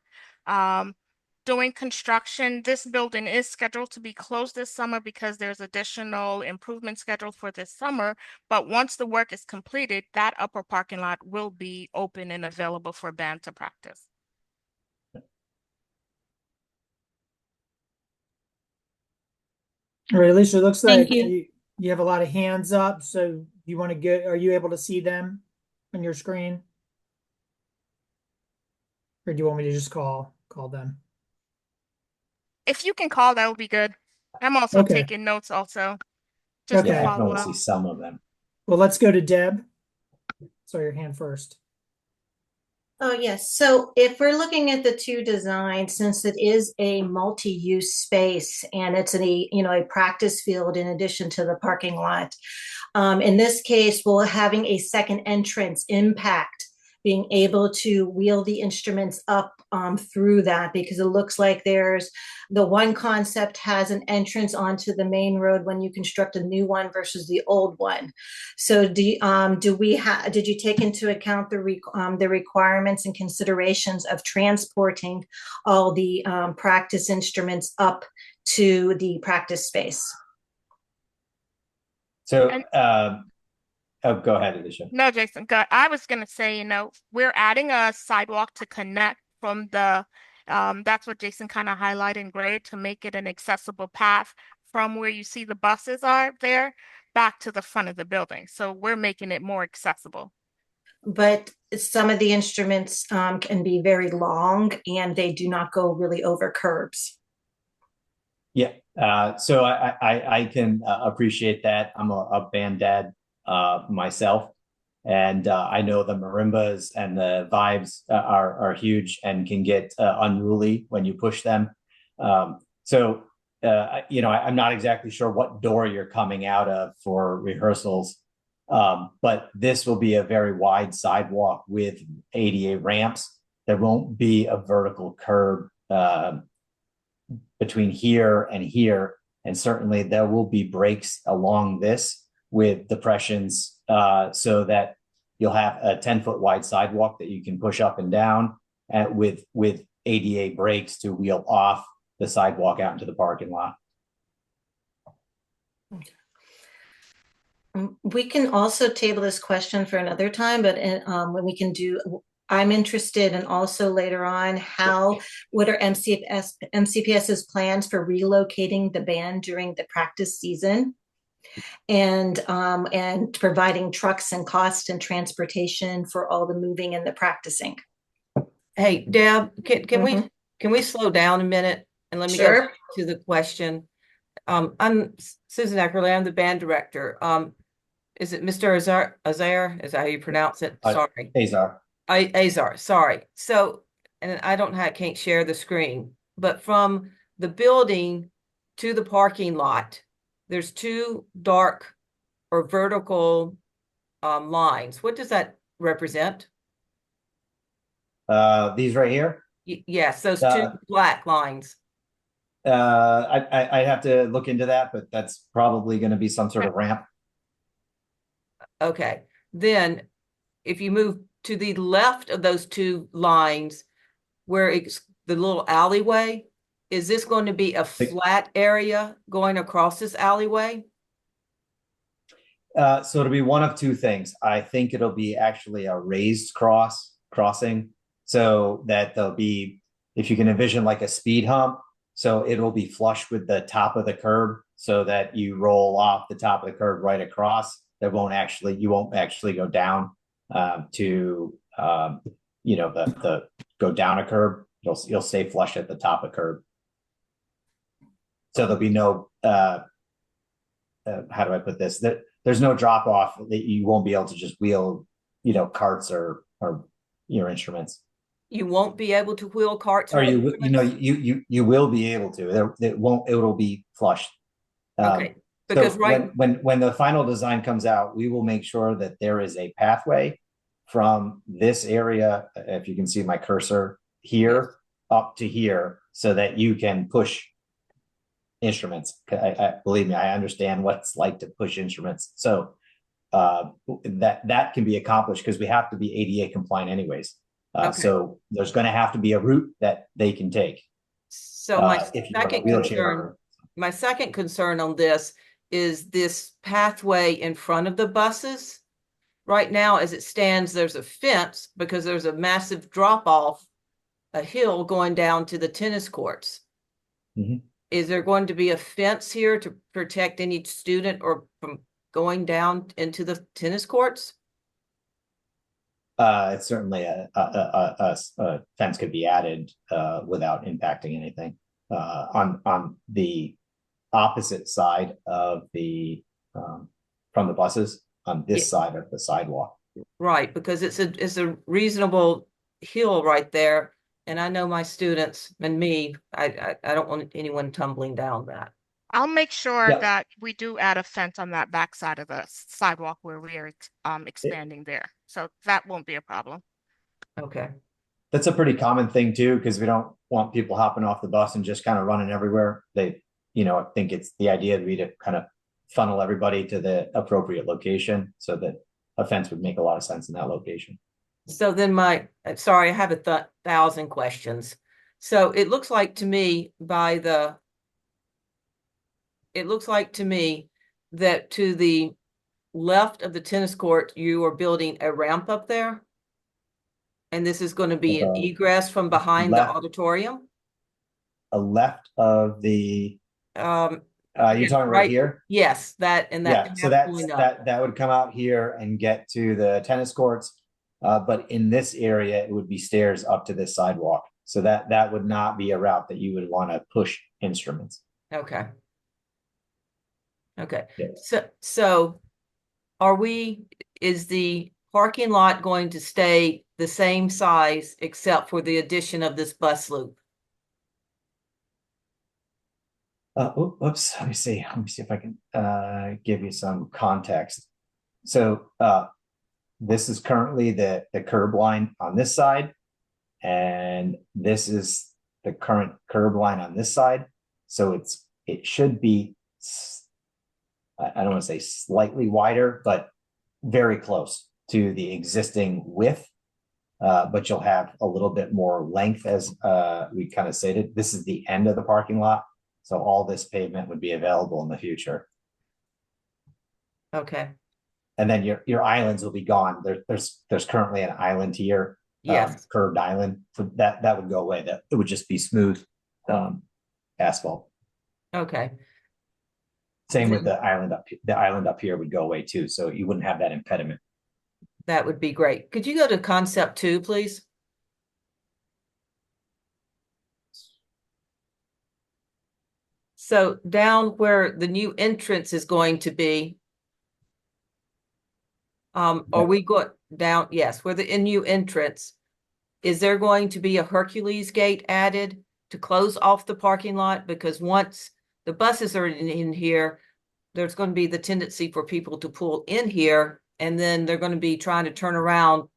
During construction, this building is scheduled to be closed this summer because there's additional improvements scheduled for this summer. But once the work is completed, that upper parking lot will be open and available for band to practice. All right, Alicia, looks Thank like you. You have a lot of hands up, so you want to get, are you able to see them on your screen? Or do you want me to just call them? If you can call, that would be good. I'm also Okay. taking notes also, just to Okay. Yeah, I can follow only up. see some of them. Well, let's go to Deb. So your hand first. Oh, yes. So if we're looking at the two designs, since it is a multi-use space and it's a practice field in addition to the parking lot, in this case, will having a second entrance impact being able to wheel the instruments up through that? Because it looks like there's the one concept has an entrance onto the main road when you construct a new one versus the old one. So did you take into account the requirements and considerations of transporting all the practice instruments up to the practice space? So, And- go ahead, Alicia. No, Jason, go. I was gonna say, we're adding a sidewalk to connect from that's what Jason kind of highlighted in gray to make it an accessible path from where you see the buses are there back to the front of the building. So we're making it more accessible. But some of the instruments can be very long and they do not go really over curbs. Yeah. So I can appreciate that. I'm a band dad myself, and I know the marimbas and the vibes are huge and can get unruly when you push them. So I'm not exactly sure what door you're coming out of for rehearsals, but this will be a very wide sidewalk with ADA ramps. There won't be a vertical curb between here and here. And certainly there will be breaks along this with depressions so that you'll have a 10-foot wide sidewalk that you can push up and down with ADA brakes to wheel off the sidewalk out into the parking lot. We can also table this question for another time, but when we can I'm interested in also later on what are MCPS's plans for relocating the band during the practice season, and providing trucks and cost and transportation for all the moving and the practicing. Hey, Deb, can we slow down a minute and let me Sure. go to the question? I'm Susan Eckerle. I'm the band director. Is it Mr. Azar? Is that how you pronounce it? Sorry. Azar. Azar, sorry. So, and can't share the screen, but from the building to the parking lot, there's two dark or vertical lines. What does that represent? These right here? Yes, those two black lines. I have to look into that, but that's probably going to be some sort of ramp. Okay. Then if you move to the left of those two lines, where it's the little alleyway, is this going to be a flat area going across this alleyway? So it'll be one of two things. I think it'll be actually a raised crossing, so that there'll be, if you can envision like a speed hump, so it'll be flush with the top of the curb so that you roll off the top of the curb right across. You won't actually go down to the go down a curb. You'll stay flush at the top of curb. So there'll be no how do I put this? There's no drop off that you won't be able to just wheel, carts or your instruments. You won't be able to wheel carts. Or you will be able to. It'll be flushed. Okay. Because so when the final design comes out, we will make sure that there is a pathway from this area, if you can see my cursor here, up to here, so that you can push instruments. Believe me, I understand what it's like to push instruments. So that can be accomplished because we have to be ADA compliant anyways. So there's going to have to be a route that they can take. So my second concern on this is this pathway in front of the buses. Right now, as it stands, there's a fence because there's a massive drop off, a hill going down to the tennis courts. Mm-hmm. is there going to be a fence here to protect any student or from going down into the tennis courts? It's certainly a fence could be added without impacting anything. On the opposite side of the from the buses, on this side of the sidewalk. Right, because it's a reasonable hill right there. And I know my students and me, I don't want anyone tumbling down that. I'll make sure Yeah. that we do add a fence on that back side of the sidewalk where we are expanding there. So that won't be a problem. Okay. That's a pretty common thing too, because we don't want people hopping off the bus and just kind of running everywhere. They, I think it's the idea would be to kind of funnel everybody to the appropriate location, so that a fence would make a lot of sense in that location. So then sorry, I have 1,000 questions. So it looks like to me that to the left of the tennis court, you are building a ramp up there. And this is going to be an egress from behind the auditorium. Left of the you're talking right here? Yes, that and that. Yeah, so that would come out here and get to the tennis courts. But in this area, it would be stairs up to this sidewalk. So that would not be a route that you would want to push instruments. Okay. Okay. Yeah. So is the parking lot going to stay the same size except for the addition of this bus loop? Oops, let me see if I can give you some context. So this is currently the curb line on this side, and this is the current curb line on this side. So it should be, I don't want to say slightly wider, but very close to the existing width. But you'll have a little bit more length, as we kind of stated. This is the end of the parking lot, so all this pavement would be available in the future. Okay. And then your islands will be gone. There's currently an island here, yes, curved island, so that would go away. That it would just be smooth asphalt. Okay. Same with the island up. The island up here would go away too, so you wouldn't have that impediment. That would be great. Could you go to concept 2, please? So down where the new entrance is going to be, are we going down? Yes, where the new entrance, is there going to be a Hercules gate added to close off the parking lot? Because once the buses are in here, there's going to be the tendency for people to pull in here, and then they're going to be trying to turn around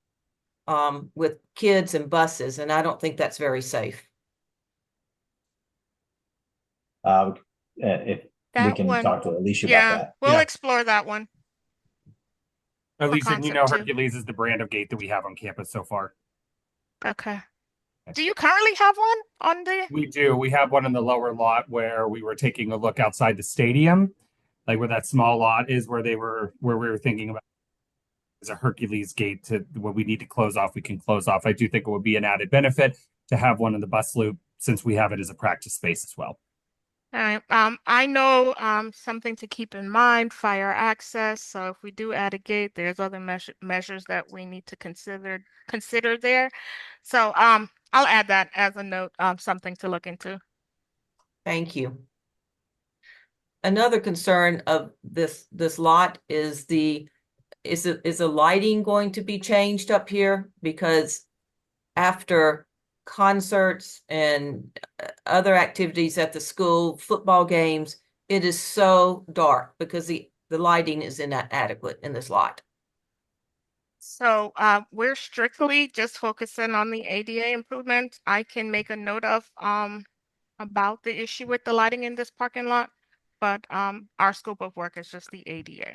with kids and buses, and I don't think that's very safe. If we can talk to Alicia about that. We'll explore that one. Alicia, concept 2. Hercules is the brand of gate that we have on campus so far. Okay. Do you currently have one on there? We do. We have one in the lower lot where we were taking a look outside the stadium, like where that small lot is, where we were thinking about as a Hercules gate to what we need to close off, we can close off. I do think it would be an added benefit to have one in the bus loop, since we have it as a practice space as well. All right. I know something to keep in mind, fire access. So if we do add a gate, there's other measures that we need to consider there. So I'll add that as a note, something to look into. Thank you. Another concern of this lot is the lighting going to be changed up here? Because after concerts and other activities at the school, football games, it is so dark because the lighting is inadequate in this lot. So we're strictly just focusing on the ADA improvement. I can make a note of about the issue with the lighting in this parking lot, but our scope of work is just the ADA.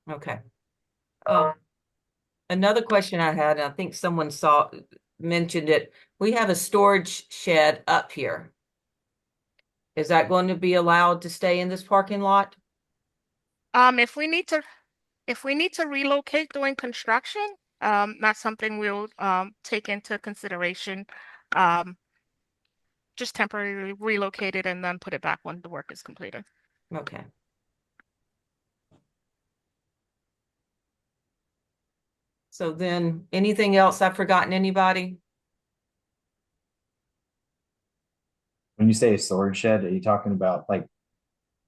Okay. Another question I had, I think someone mentioned it. We have a storage shed up here. Is that going to be allowed to stay in this parking lot? If we need to relocate during construction, that's something we'll take into consideration. just temporarily relocate it and then put it back when the work is completed. Okay. So then, anything else I've forgotten, anybody? When you say a storage shed, are you talking about like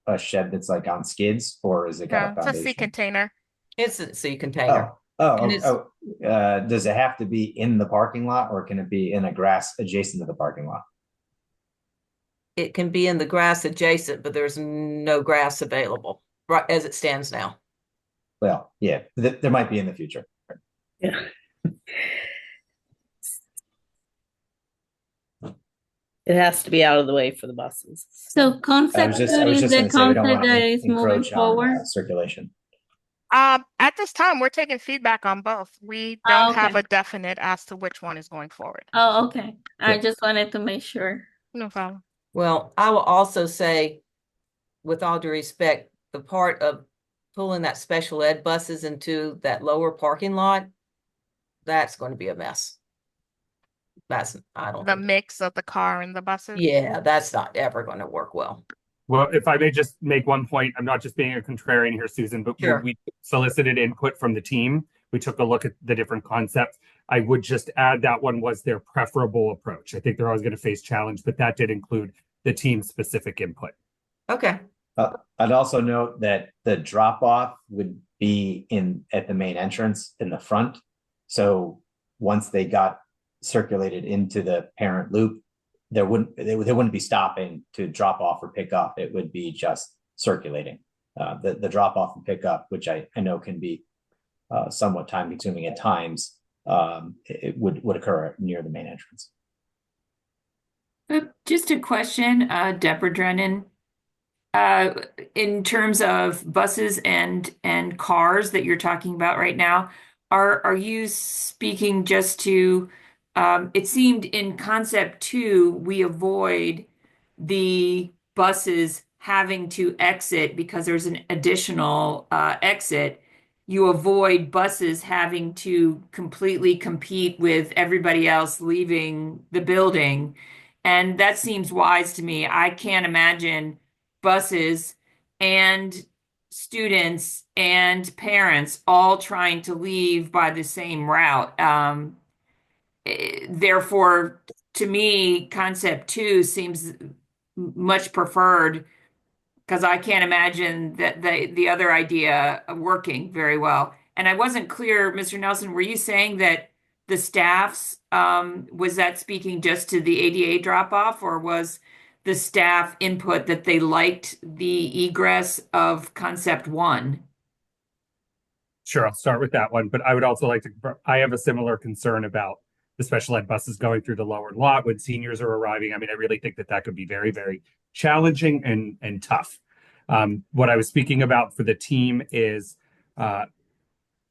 a shed that's like on skids, or is it got a It's a sea foundation? container. It's a sea container. Does it have to be in the parking lot, or can it be in a grass adjacent to the parking lot? It can be in the grass adjacent, but there's no grass available right as it stands now. Well, yeah, there might be in the future. Yeah. It has to be out of the way for the buses. So concept two is the concept that is moving forward. Circulation. At this time, we're taking feedback on both. We don't have okay. a definite as to which one is going forward. Oh, okay. I just wanted to make sure. No problem. Well, I will also say, with all due respect, the part of pulling that special ed buses into that lower parking lot, that's going to be a mess. I don't The think. mix of the car and the buses. Yeah, that's not ever going to work well. Well, if I may just make one point, I'm not just being a contrarian here, Susan, but Sure. we solicited input from the team. We took a look at the different concepts. I would just add that one was their preferable approach. I think they're always going to face challenge, but that did include the team's specific input. Okay. I'd also note that the drop off would be at the main entrance in the front. So once they got circulated into the parent loop, they wouldn't be stopping to drop off or pick up. It would be just circulating. The drop off and pick up, which I know can be somewhat time consuming at times, it would occur near the main entrance. Just a question, Deborah Drennan. In terms of buses and cars that you're talking about right now, are you speaking just to, it seemed in concept 2, we avoid the buses having to exit because there's an additional exit. You avoid buses having to completely compete with everybody else leaving the building. And that seems wise to me. I can't imagine buses and students and parents all trying to leave by the same route. Therefore, to me, concept 2 seems much preferred because I can't imagine that the other idea working very well. And I wasn't clear, Mr. Nelson, were you saying that the staffs, was that speaking just to the ADA drop off, or was the staff input that they liked the egress of concept 1? Sure, I'll start with that one, but I would also like to, I have a similar concern about the special ed buses going through the lower lot when seniors are arriving. I mean, I really think that could be very, very challenging and tough. What I was speaking about for the team is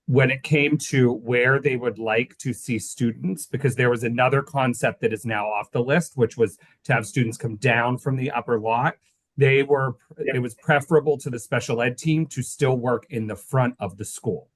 when it came to where they would like to see students, because there was another concept that is now off the list, which was to have students come down from the upper lot. It was preferable to the special ed team to still work in the front of the school.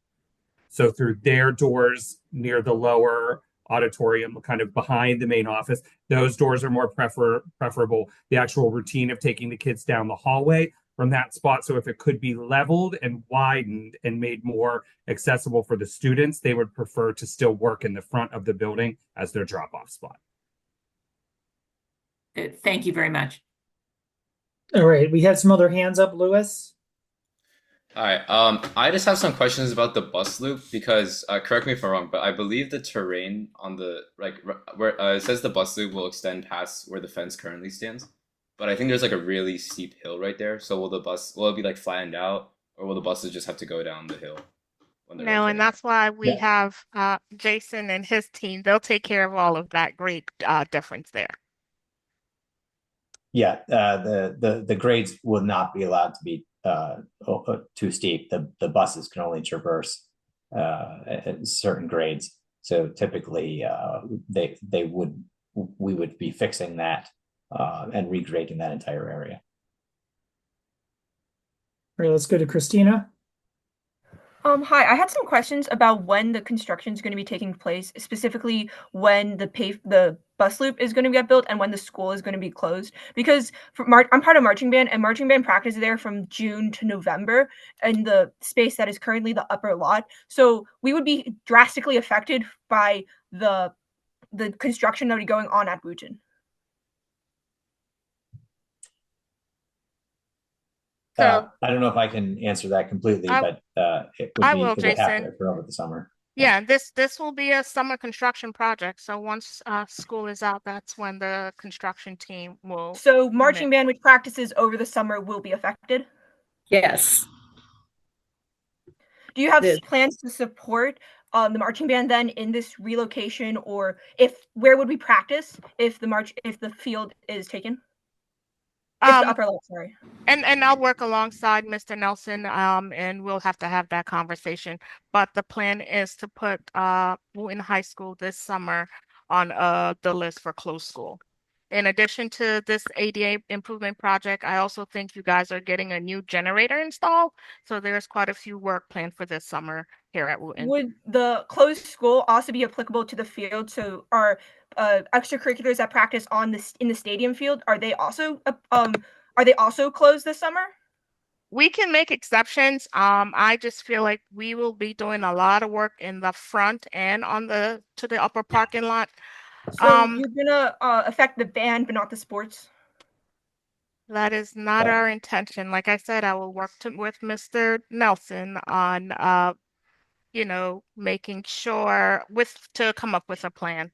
So through their doors near the lower auditorium, kind of behind the main office, those doors are more preferable. The actual routine of taking the kids down the hallway from that spot. So if it could be leveled and widened and made more accessible for the students, they would prefer to still work in the front of the building as their drop-off spot. Thank you very much. All right, we have some other hands up, Lewis. Hi, I just have some questions about the bus loop because, correct me if I'm wrong, but I believe the terrain on the, where it says the bus loop will extend past where the fence currently stands, but I think there's like a really steep hill right there. So will it be like flattened out, or will the buses just have to go down the hill? No, and that's why we have Jason and his team. They'll take care of all of that great difference there. Yeah, the grades will not be allowed to be too steep. The buses can only traverse at certain grades. So typically, we would be fixing that and regrading that entire area. All right, let's go to Christina. Hi, I had some questions about when the construction is going to be taking place, specifically when the bus loop is going to get built and when the school is going to be closed, because I'm part of marching band, and marching band practice is there from June to November in the space that is currently the upper lot. So we would be drastically affected by the construction that would be going on at Wooten. So I don't know if I can answer that completely, but it will, would have to Jason. occur over the summer. Yeah, this will be a summer construction project. So once school is out, that's when the construction team will. So marching band, which practices over the summer, will be affected. Yes. Do you have plans to support the marching band then in this relocation, or where would we practice if the field is taken? If the upper lot, sorry. And I'll work alongside Mr. Nelson, and we'll have to have that conversation. But the plan is to put Wooten High School this summer on the list for closed school. In addition to this ADA improvement project, I also think you guys are getting a new generator installed. So there's quite a few work planned for this summer here at Wooten. Would the closed school also be applicable to the field? So our extracurriculars that practice in the stadium field, are they also closed this summer? We can make exceptions. I just feel like we will be doing a lot of work in the front and to the upper parking lot. So you're gonna affect the band, but not the sports? That is not our intention. Like I said, I will work with Mr. Nelson on, making sure to come up with a plan.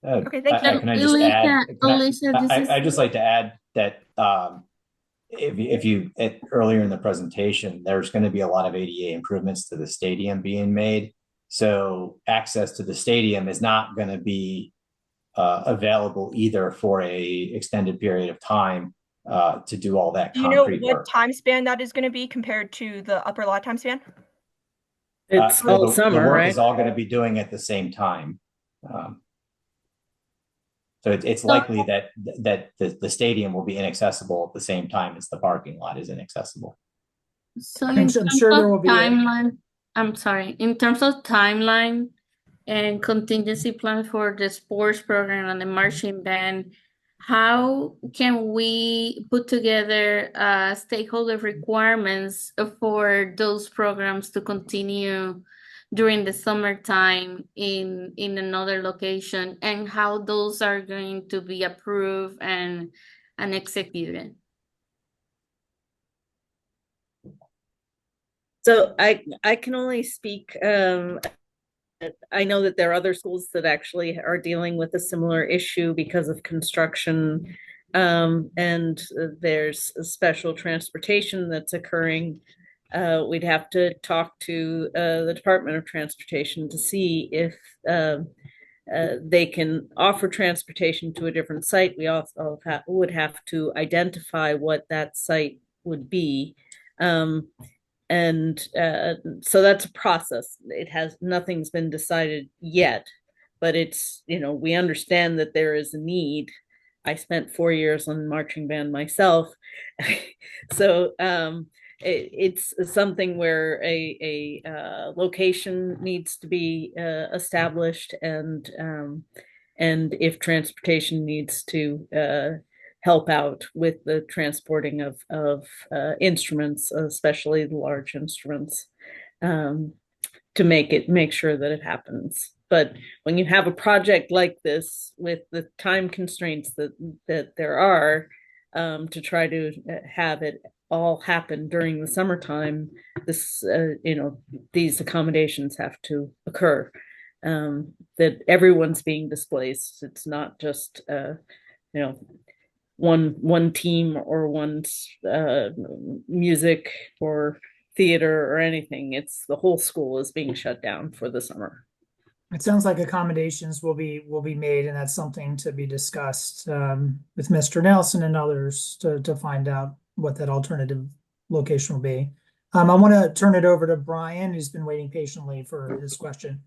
Okay, thank you. Can I just add? I'd just like to add that if you earlier in the presentation, there's going to be a lot of ADA improvements to the stadium being made. So access to the stadium is not going to be available either for a extended period of time to do all that concrete work. Do you know what time span that is going to be compared to the upper lot time span? It's all summer, the work right? is all going to be doing at the same time. So it's likely that the stadium will be inaccessible at the same time as the parking lot is inaccessible. So I'm sure there will be timeline, I'm sorry, in terms of timeline and contingency plan for the sports program and the marching band, how can we put together stakeholder requirements for those programs to continue during the summertime in another location, and how those are going to be approved and executed? So I can only speak. I know that there are other schools that actually are dealing with a similar issue because of construction, and there's a special transportation that's occurring. We'd have to talk to the Department of Transportation to see if they can offer transportation to a different site. We also would have to identify what that site would be. And so that's a process. Nothing's been decided yet, but it's, we understand that there is a need. I spent 4 years on marching band myself. So it's something where a location needs to be established, and if transportation needs to help out with the transporting of instruments, especially the large instruments, to make sure that it happens. But when you have a project like this with the time constraints that there are, to try to have it all happen during the summertime, these accommodations have to occur. That everyone's being displaced. It's not just one team or one's music or theater or anything. It's the whole school is being shut down for the summer. It sounds like accommodations will be made, and that's something to be discussed with Mr. Nelson and others to find out what that alternative location will be. I want to turn it over to Brian, who's been waiting patiently for his question.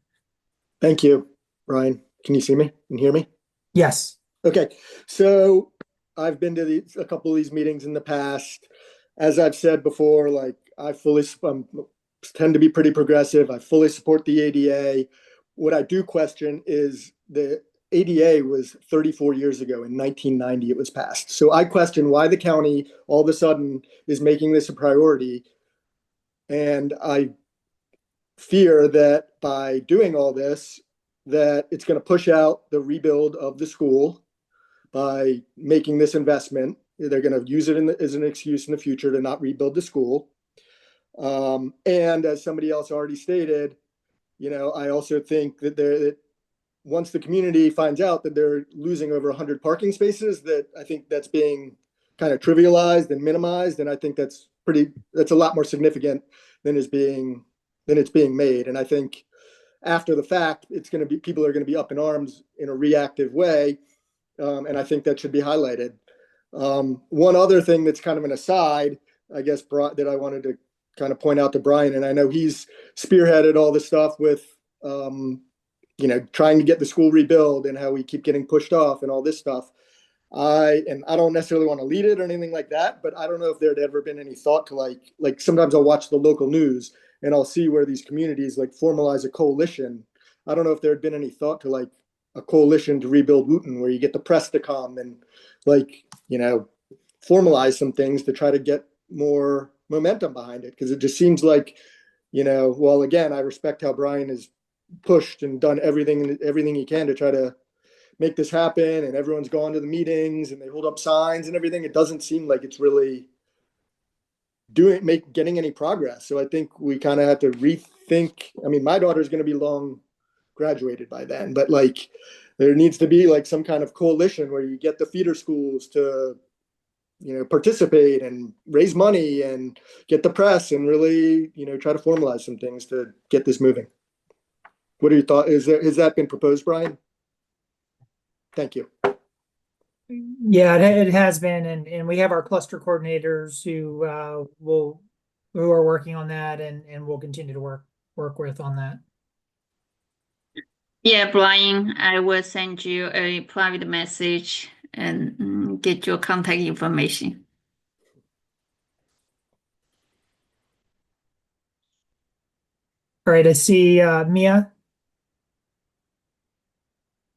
Thank you, Brian. Can you see me and hear me? Yes. Okay. So I've been to a couple of these meetings in the past. As I've said before, like I fully tend to be pretty progressive. I fully support the ADA. What I do question is the ADA was 34 years ago. In 1990, it was passed. So I question why the county all of a sudden is making this a priority. And I fear that by doing all this, that it's going to push out the rebuild of the school by making this investment. They're going to use it as an excuse in the future to not rebuild the school. And as somebody else already stated, I also think that once the community finds out that they're losing over 100 parking spaces, that I think that's being kind of trivialized and minimized. And I think that's a lot more significant than it's being made. And I think after the fact, people are going to be up in arms in a reactive way. And I think that should be highlighted. One other thing that's kind of an aside, I guess, that I wanted to kind of point out to Brian, and I know he's spearheaded all this stuff with, trying to get the school rebuild and how we keep getting pushed off and all this stuff. I don't necessarily want to lead it or anything like that, but I don't know if there'd ever been any thought to like sometimes I'll watch the local news and I'll see where these communities like formalize a coalition. I don't know if there had been any thought to like a coalition to rebuild Wooten, where you get the press to come and formalize some things to try to get more momentum behind it. Because it just seems like, well, again, I respect how Brian has pushed and done everything he can to try to make this happen, and everyone's gone to the meetings and they hold up signs and everything. It doesn't seem like it's really getting any progress. So I think we kind of have to rethink. I mean, my daughter's going to be long graduated by then, but like there needs to be like some kind of coalition where you get the feeder schools to participate and raise money and get the press and really try to formalize some things to get this moving. What are your thoughts? Has that been proposed, Brian? Thank you. Yeah, it has been, and we have our cluster coordinators who are working on that, and we'll continue to work with on that. Yeah, Brian, I will send you a private message and get your contact information. All right, I see Mia.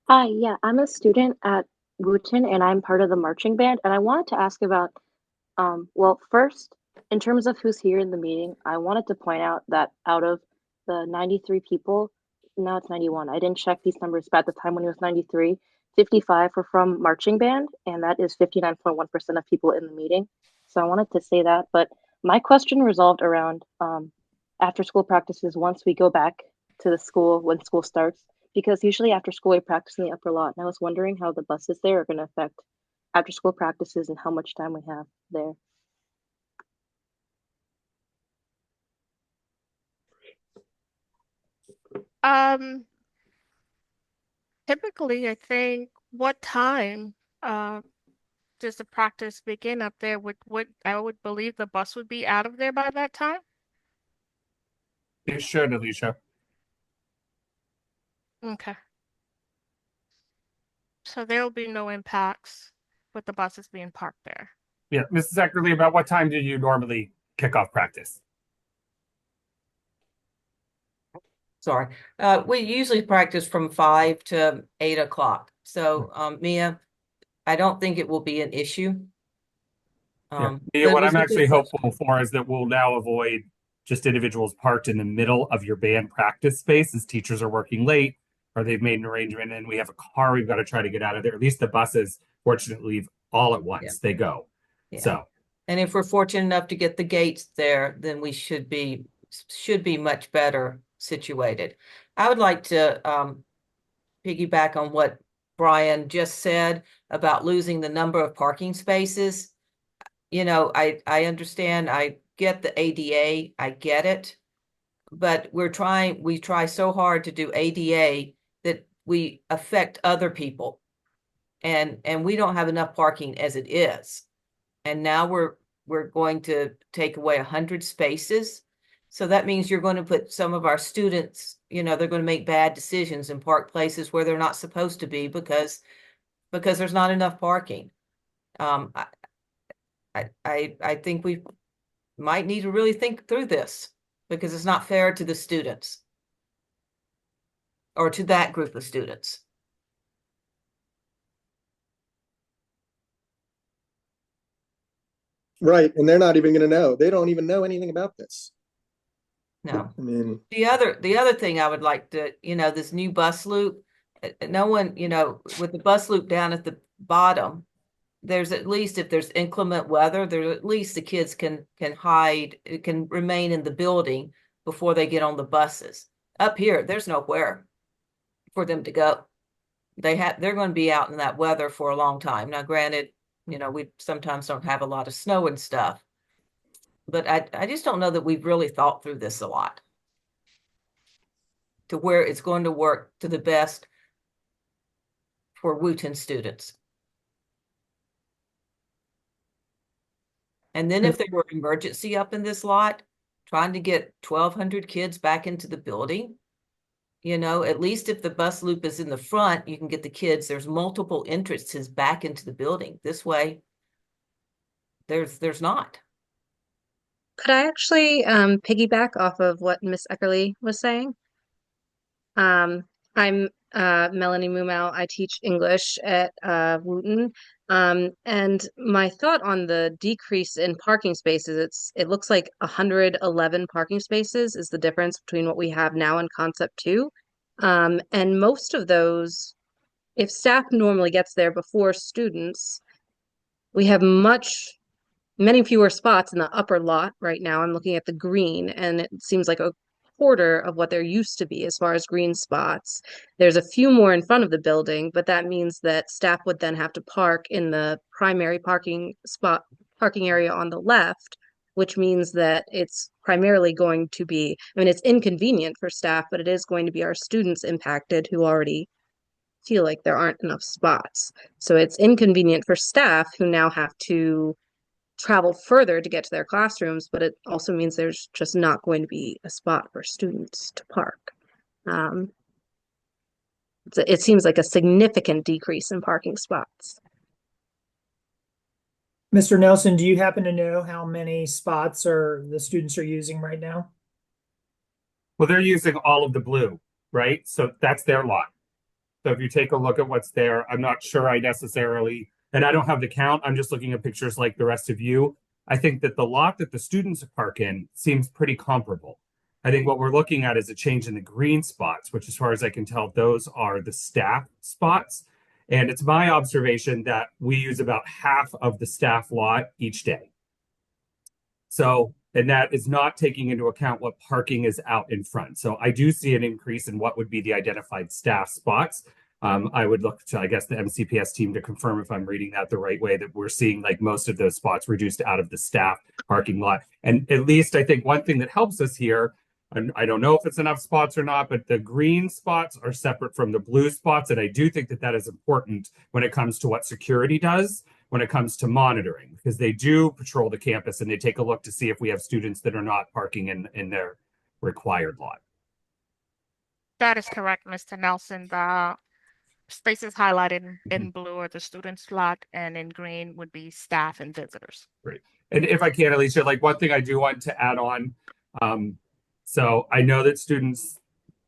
Hi, yeah, I'm a student at Wooten and I'm part of the marching band. And I wanted to ask about, well, first, in terms of who's here in the meeting, I wanted to point out that out of the 93 people, now it's 91. I didn't check these numbers, but at the time when it was 93, 55 were from marching band, and that is 59.1% of people in the meeting. So I wanted to say that. But my question resolved around after school practices once we go back to the school when school starts, because usually after school we practice in the upper lot. And I was wondering how the buses there are going to affect after school practices and how much time we have there. Typically, I think what time does the practice begin up there? I would believe the bus would be out of there by that time. It should, Alicia. Okay. So there will be no impacts with the buses being parked there. Yeah, Mrs. Eckerly, about what time do you normally kick off practice? Sorry. We usually practice from 5 to 8 o'clock. So, Mia, I don't think it will be an issue. Mia, what I'm actually hopeful for is that we'll now avoid just individuals parked in the middle of your band practice space as teachers are working late or they've made an arrangement and we have a car we've got to try to get out of there. At least the buses, fortunately, leave all at once. They go. Yeah. So, and if we're fortunate enough to get the gates there, then we should be much better situated. I would like to piggyback on what Brian just said about losing the number of parking spaces. I understand, I get the ADA, I get it, but we try so hard to do ADA that we affect other people. And we don't have enough parking as it is. And now we're going to take away 100 spaces. So that means you're going to put some of our students, they're going to make bad decisions and park places where they're not supposed to be because there's not enough parking. I think we might need to really think through this because it's not fair to the students or to that group of students. Right, and they're not even going to know. They don't even know anything about this. No. I mean, the other thing I would like to, this new bus loop, no one, with the bus loop down at the bottom, there's at least, if there's inclement weather, there at least the kids can hide, can remain in the building before they get on the buses. Up here, there's nowhere for them to go. They're going to be out in that weather for a long time. Now, granted, we sometimes don't have a lot of snow and stuff, but I just don't know that we've really thought through this a lot to where it's going to work to the best for Wooten students. And then if there were emergency up in this lot, trying to get 1,200 kids back into the building, at least if the bus loop is in the front, you can get the kids. There's multiple entrances back into the building. This way, there's not. Could I actually piggyback off of what Miss Eckerly was saying? I'm Melanie Mumau. I teach English at Wooten. And my thought on the decrease in parking spaces, it looks like 111 parking spaces is the difference between what we have now and concept two. And most of those, if staff normally gets there before students, we have many fewer spots in the upper lot right now. I'm looking at the green, and it seems like a quarter of what there used to be as far as green spots. There's a few more in front of the building, but that means that staff would then have to park in the primary parking area on the left, which means that it's primarily going to be, I mean, it's inconvenient for staff, but it is going to be our students impacted who already feel like there aren't enough spots. So it's inconvenient for staff who now have to travel further to get to their classrooms, but it also means there's just not going to be a spot for students to park. It seems like a significant decrease in parking spots. Mr. Nelson, do you happen to know how many spots the students are using right now? Well, they're using all of the blue, right? So that's their lot. So if you take a look at what's there, I'm not sure I necessarily, and I don't have the count, I'm just looking at pictures like the rest of you. I think that the lot that the students park in seems pretty comparable. I think what we're looking at is a change in the green spots, which as far as I can tell, those are the staff spots. And it's my observation that we use about half of the staff lot each day. So, and that is not taking into account what parking is out in front. So I do see an increase in what would be the identified staff spots. I would look to, I guess, the MCPS team to confirm if I'm reading that the right way, that we're seeing like most of those spots reduced out of the staff parking lot. And at least I think one thing that helps us here, and I don't know if it's enough spots or not, but the green spots are separate from the blue spots. And I do think that that is important when it comes to what security does, when it comes to monitoring, because they do patrol the campus and they take a look to see if we have students that are not parking in their required lot. That is correct, Mr. Nelson. The spaces highlighted in blue are the students' lot, and in green would be staff and visitors. Great. And if I can, Alicia, like one thing I do want to add on. So I know that students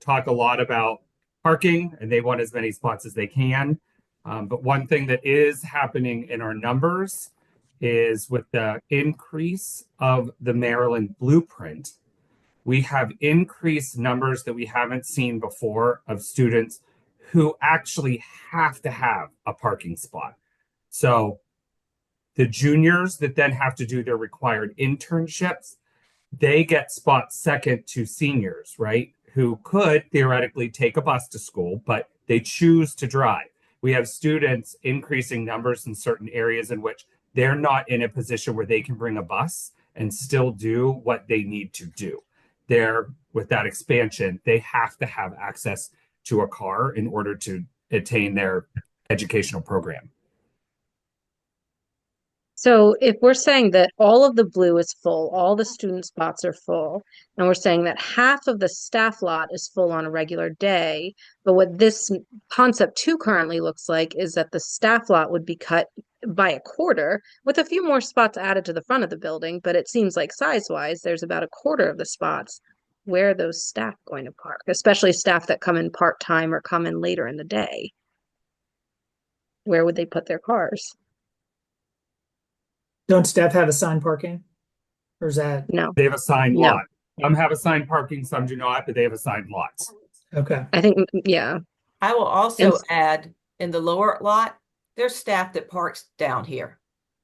talk a lot about parking and they want as many spots as they can. But one thing that is happening in our numbers is with the increase of the Maryland blueprint, we have increased numbers that we haven't seen before of students who actually have to have a parking spot. So the juniors that then have to do their required internships, they get spots second to seniors, right? Who could theoretically take a bus to school, but they choose to drive. We have students increasing numbers in certain areas in which they're not in a position where they can bring a bus and still do what they need to do. They're, with that expansion, they have to have access to a car in order to attain their educational program. So if we're saying that all of the blue is full, all the student spots are full, and we're saying that half of the staff lot is full on a regular day, but what this concept two currently looks like is that the staff lot would be cut by a quarter with a few more spots added to the front of the building, but it seems like size-wise, there's about a quarter of the spots. Where are those staff going to park, especially staff that come in part-time or come in later in the day? Where would they put their cars? Don't staff have assigned parking? Or is that No, They have assigned no. lot. Some have assigned parking, some do not, but they have assigned lots. okay? I think, yeah. I will And also add in the lower lot, there's staff that parks down here.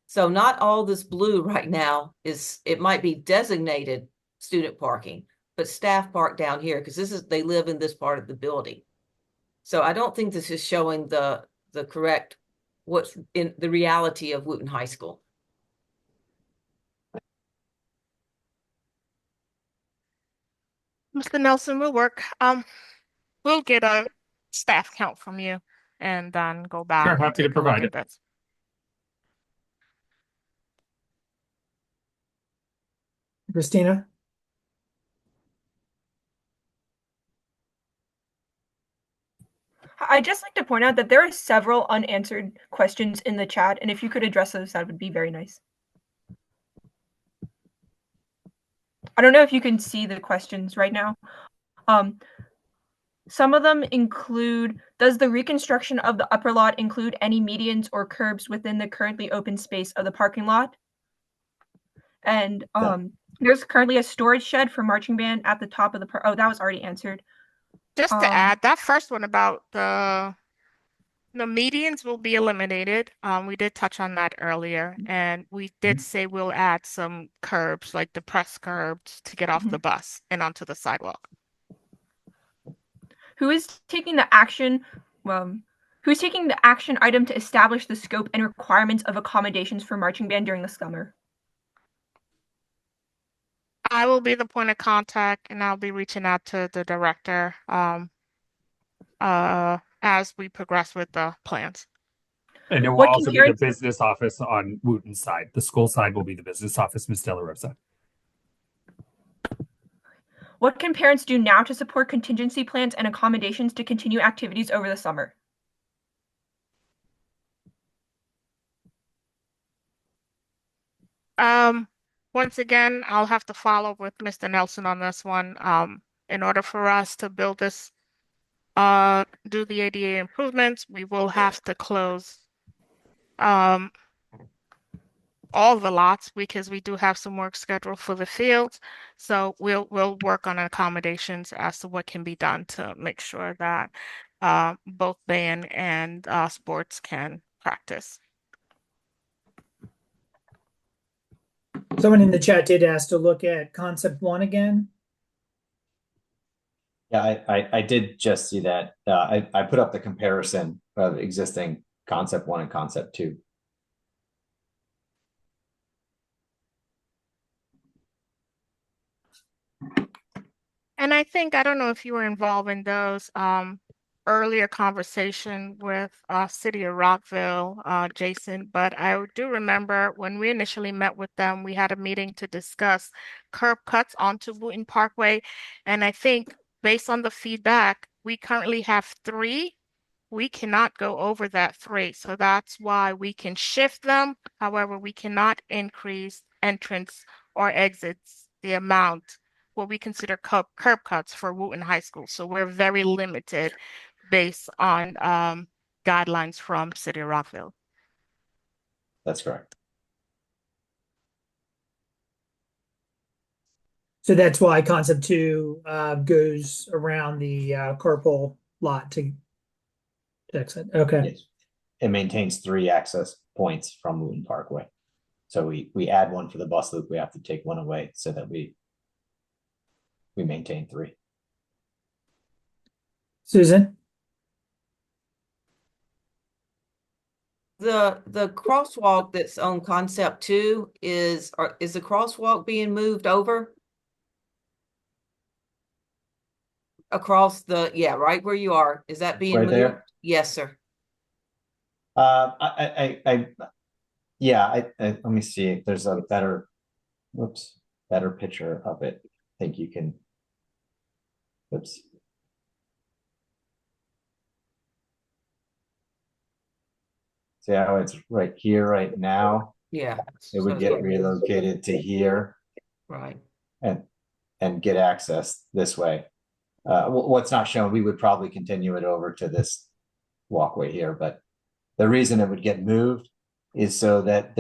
So not all this blue right now it might be designated student parking, but staff park down here because they live in this part of the building. So I don't think this is showing the correct what's in the reality of Wooten High School. Mr. Nelson, will work. We'll get a staff count from you and then go back Sure, and happy to take a look provide at it. this. Christina? I'd just like to point out that there are several unanswered questions in the chat, and if you could address those, that would be very nice. I don't know if you can see the questions right now. Some of them include, does the reconstruction of the upper lot include any medians or curbs within the currently open space of the parking lot? And there's currently a storage shed for marching band at the top of the oh, that was already answered. Just to add, that first one about the medians will be eliminated. We did touch on that earlier, and we did say we'll add some curbs, like the press curbs, to get off the bus and onto the sidewalk. Who is taking the action? Who's taking the action item to establish the scope and requirements of accommodations for marching band during the summer? I will be the point of contact, and I'll be reaching out to the director as we progress with the plans. And it will also be the business office on Wooten's side. The school side will be the business office, Ms. De La Rosa. What can parents do now to support contingency plans and accommodations to continue activities over the summer? Once again, I'll have to follow up with Mr. Nelson on this one. In order for us to build this, do the ADA improvements, we will have to close all the lots because we do have some work scheduled for the fields. So we'll work on accommodations as to what can be done to make sure that both band and sports can practice. Someone in the chat did ask to look at concept 1 again. Yeah, I did just see that. I put up the comparison of existing concept 1 and concept 2. And I think, I don't know if you were involved in those earlier conversation with City of Rockville, Jason, but I do remember when we initially met with them, we had a meeting to discuss curb cuts onto Wooten Parkway. And I think based on the feedback, we currently have 3. We cannot go over that 3. So that's why we can shift them. However, we cannot increase entrance or exits the amount what we consider curb cuts for Wooten High School. So we're very limited based on guidelines from City of Rockville. That's correct. So that's why concept 2 goes around the carpool lot to exit. Okay. Yes. It maintains 3 access points from Wooten Parkway. So we add one for the bus loop. We have to take one away so that we maintain 3. Susan? The crosswalk that's on concept 2 is the crosswalk being moved over? Across right where you are. Is that being right moved? there? Yes, sir. Let me see if there's a better picture of it. I think you can. Oops. See how it's right here right now? Yeah. It would get relocated to here. Right. And get access this way. What's not shown, we would probably continue it over to this walkway here, but the reason it would get moved is so that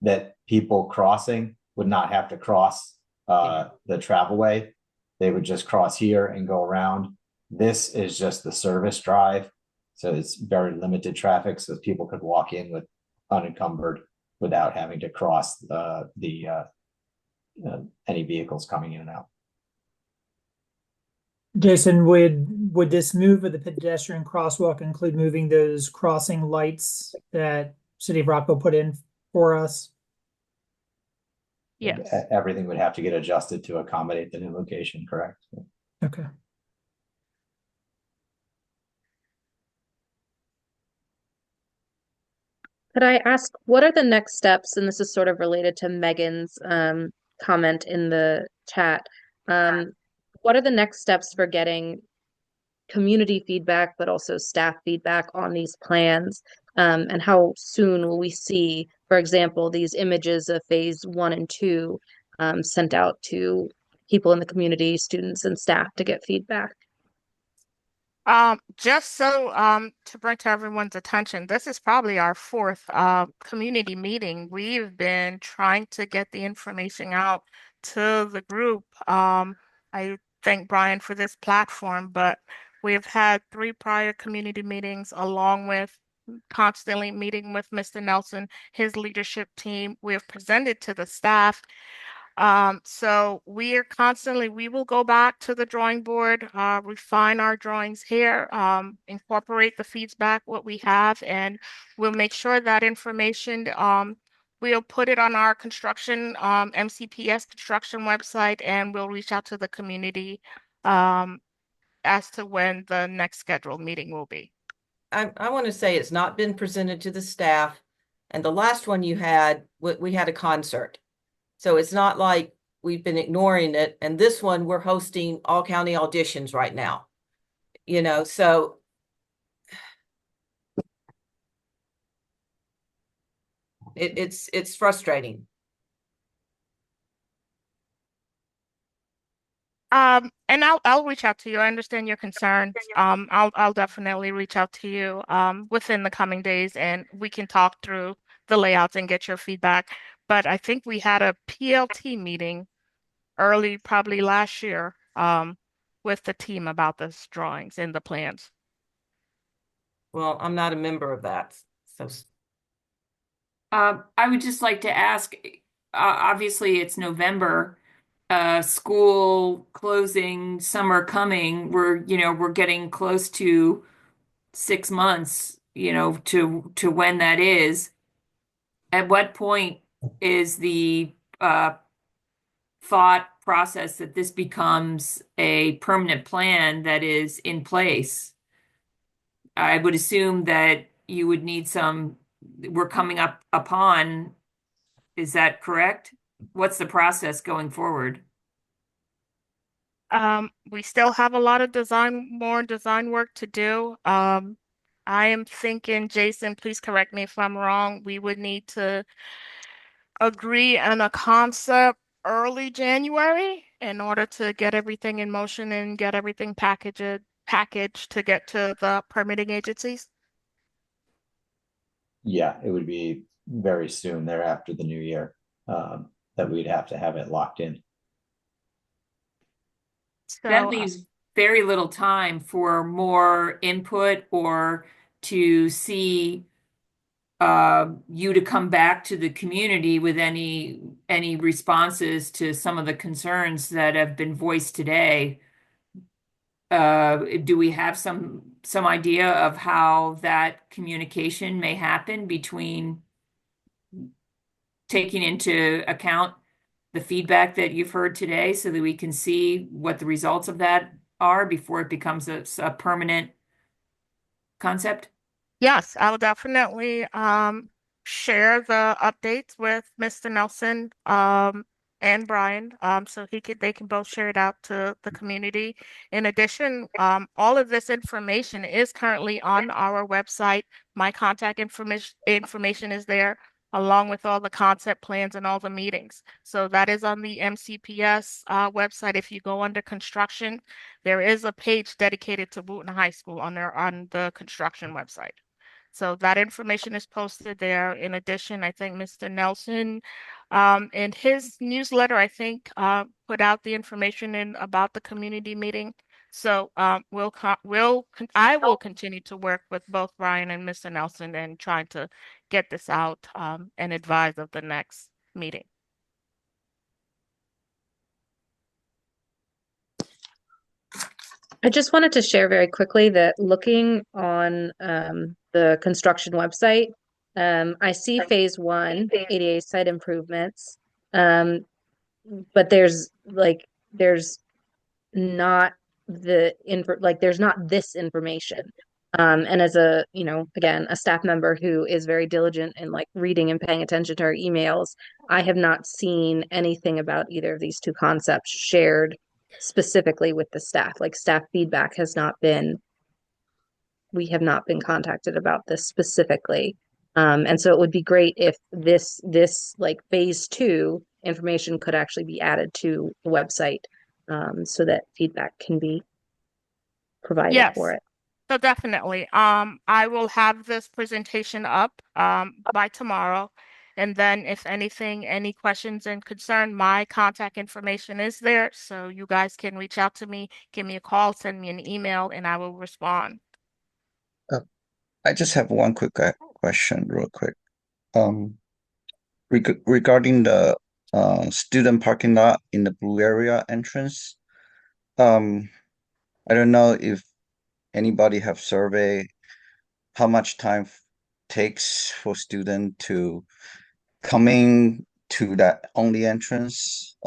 that people crossing would not have to cross the travelway. They would just cross here and go around. This is just the service drive. So it's very limited traffic, so people could walk in with unencumbered without having to cross any vehicles coming in and out. Jason, would this move of the pedestrian crosswalk include moving those crossing lights that City of Rockville put in for us? Yes. Everything would have to get adjusted to accommodate the new location, correct? Okay. Could I ask, what are the next steps? And this is sort of related to Megan's comment in the chat. What are the next steps for getting community feedback, but also staff feedback on these plans? And how soon will we see, for example, these images of phase 1 and 2 sent out to people in the community, students and staff to get feedback? Just so to bring to everyone's attention, this is probably our fourth community meeting. We've been trying to get the information out to the group. I thank Brian for this platform, but we've had 3 prior community meetings along with constantly meeting with Mr. Nelson, his leadership team. We have presented to the staff. So we will go back to the drawing board, refine our drawings here, incorporate the feedback, what we have, and we'll make sure that information, we'll put it on our construction, MCPS construction website, and we'll reach out to the community, as to when the next scheduled meeting will be. I want to say it's not been presented to the staff. And the last one you had, we had a concert. So it's not like we've been ignoring it. And this one, we're hosting all county auditions right now. So it's frustrating. And I'll reach out to you. I understand your concerns. I'll definitely reach out to you within the coming days, and we can talk through the layouts and get your feedback. But I think we had a PLT meeting early, probably last year, with the team about this drawings and the plans. Well, I'm not a member of that. So I would just like to ask, obviously it's November, school closing, summer coming. We're getting close to 6 months, to when that is. At what point is the thought process that this becomes a permanent plan that is in place? I would assume that you would need we're coming up upon, is that correct? What's the process going forward? We still have a lot of more design work to do. I am thinking, Jason, please correct me if I'm wrong, we would need to agree on a concept early January in order to get everything in motion and get everything packaged to get to the permitting agencies. Yeah, it would be very soon thereafter the new year that we'd have to have it locked in. That leaves very little time for more input or to see you to come back to the community with any responses to some of the concerns that have been voiced today. Do we have some idea of how that communication may happen between taking into account the feedback that you've heard today so that we can see what the results of that are before it becomes a permanent concept? Yes, I'll definitely share the updates with Mr. Nelson and Brian so they can both share it out to the community. In addition, all of this information is currently on our website. My contact information is there, along with all the concept plans and all the meetings. So that is on the MCPS website. If you go under construction, there is a page dedicated to Wooten High School on the construction website. So that information is posted there. In addition, I think Mr. Nelson, in his newsletter, I think, put out the information in about the community meeting. So I will continue to work with both Brian and Mr. Nelson and trying to get this out and advise of the next meeting. I just wanted to share very quickly that looking on the construction website, I see phase one, ADA site improvements, but there's not there's not this information. And as a, again, a staff member who is very diligent in like reading and paying attention to our emails, I have not seen anything about either of these two concepts shared specifically with the staff. Like staff feedback we have not been contacted about this specifically. And so it would be great if this like phase two information could actually be added to the website, so that feedback can be provided for Yes. it. So definitely. I will have this presentation up by tomorrow. And then if anything, any questions and concern, my contact information is there. So you guys can reach out to me, give me a call, send me an email, and I will respond. I just have one quick question, real quick. Regarding the student parking lot in the blue area entrance, I don't know if anybody have surveyed how much time takes for student to coming to that only entrance.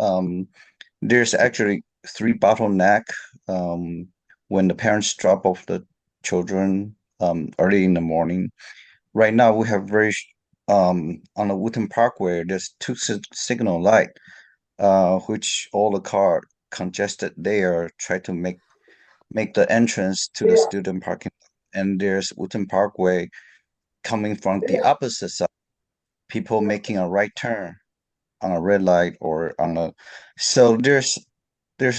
There's actually three bottleneck when the parents drop off the children early in the morning. Right now we have on the Wooten Parkway, there's two signal light, which all the car congested there try to make the entrance to the student parking lot. And there's Wooten Parkway coming from the opposite side, people making a right turn on a red light or so there's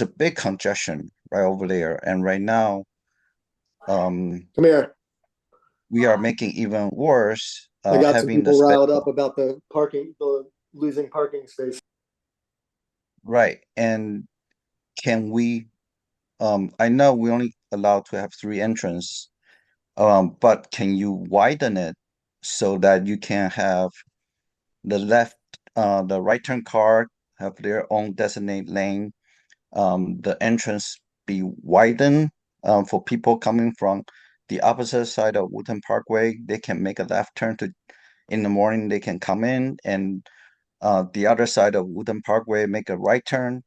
a big congestion right over there. And right now, Come here. we are making even worse, I got some having the people riled up about the losing parking space. right. And can we, I know we only allowed to have three entrances, but can you widen it so that you can have the right turn car have their own designated lane, the entrance be widened, for people coming from the opposite side of Wooten Parkway. They can make a left turn in the morning, they can come in, and the other side of Wooten Parkway make a right turn.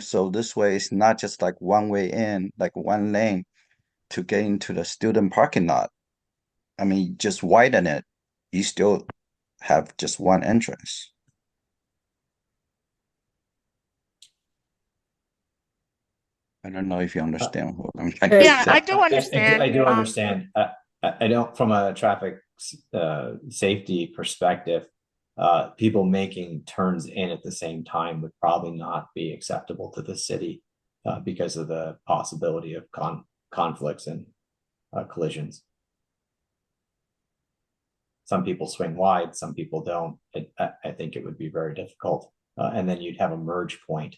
So this way it's not just like one way in, like one lane to get into the student parking lot. I mean, just widen it, you still have just one entrance. I don't know if you understand what I'm trying to Yeah, say. I do understand. I do understand. I don't, from a traffic safety perspective, people making turns in at the same time would probably not be acceptable to the city because of the possibility of conflicts and collisions. Some people swing wide, some people don't. I think it would be very difficult. And then you'd have a merge point.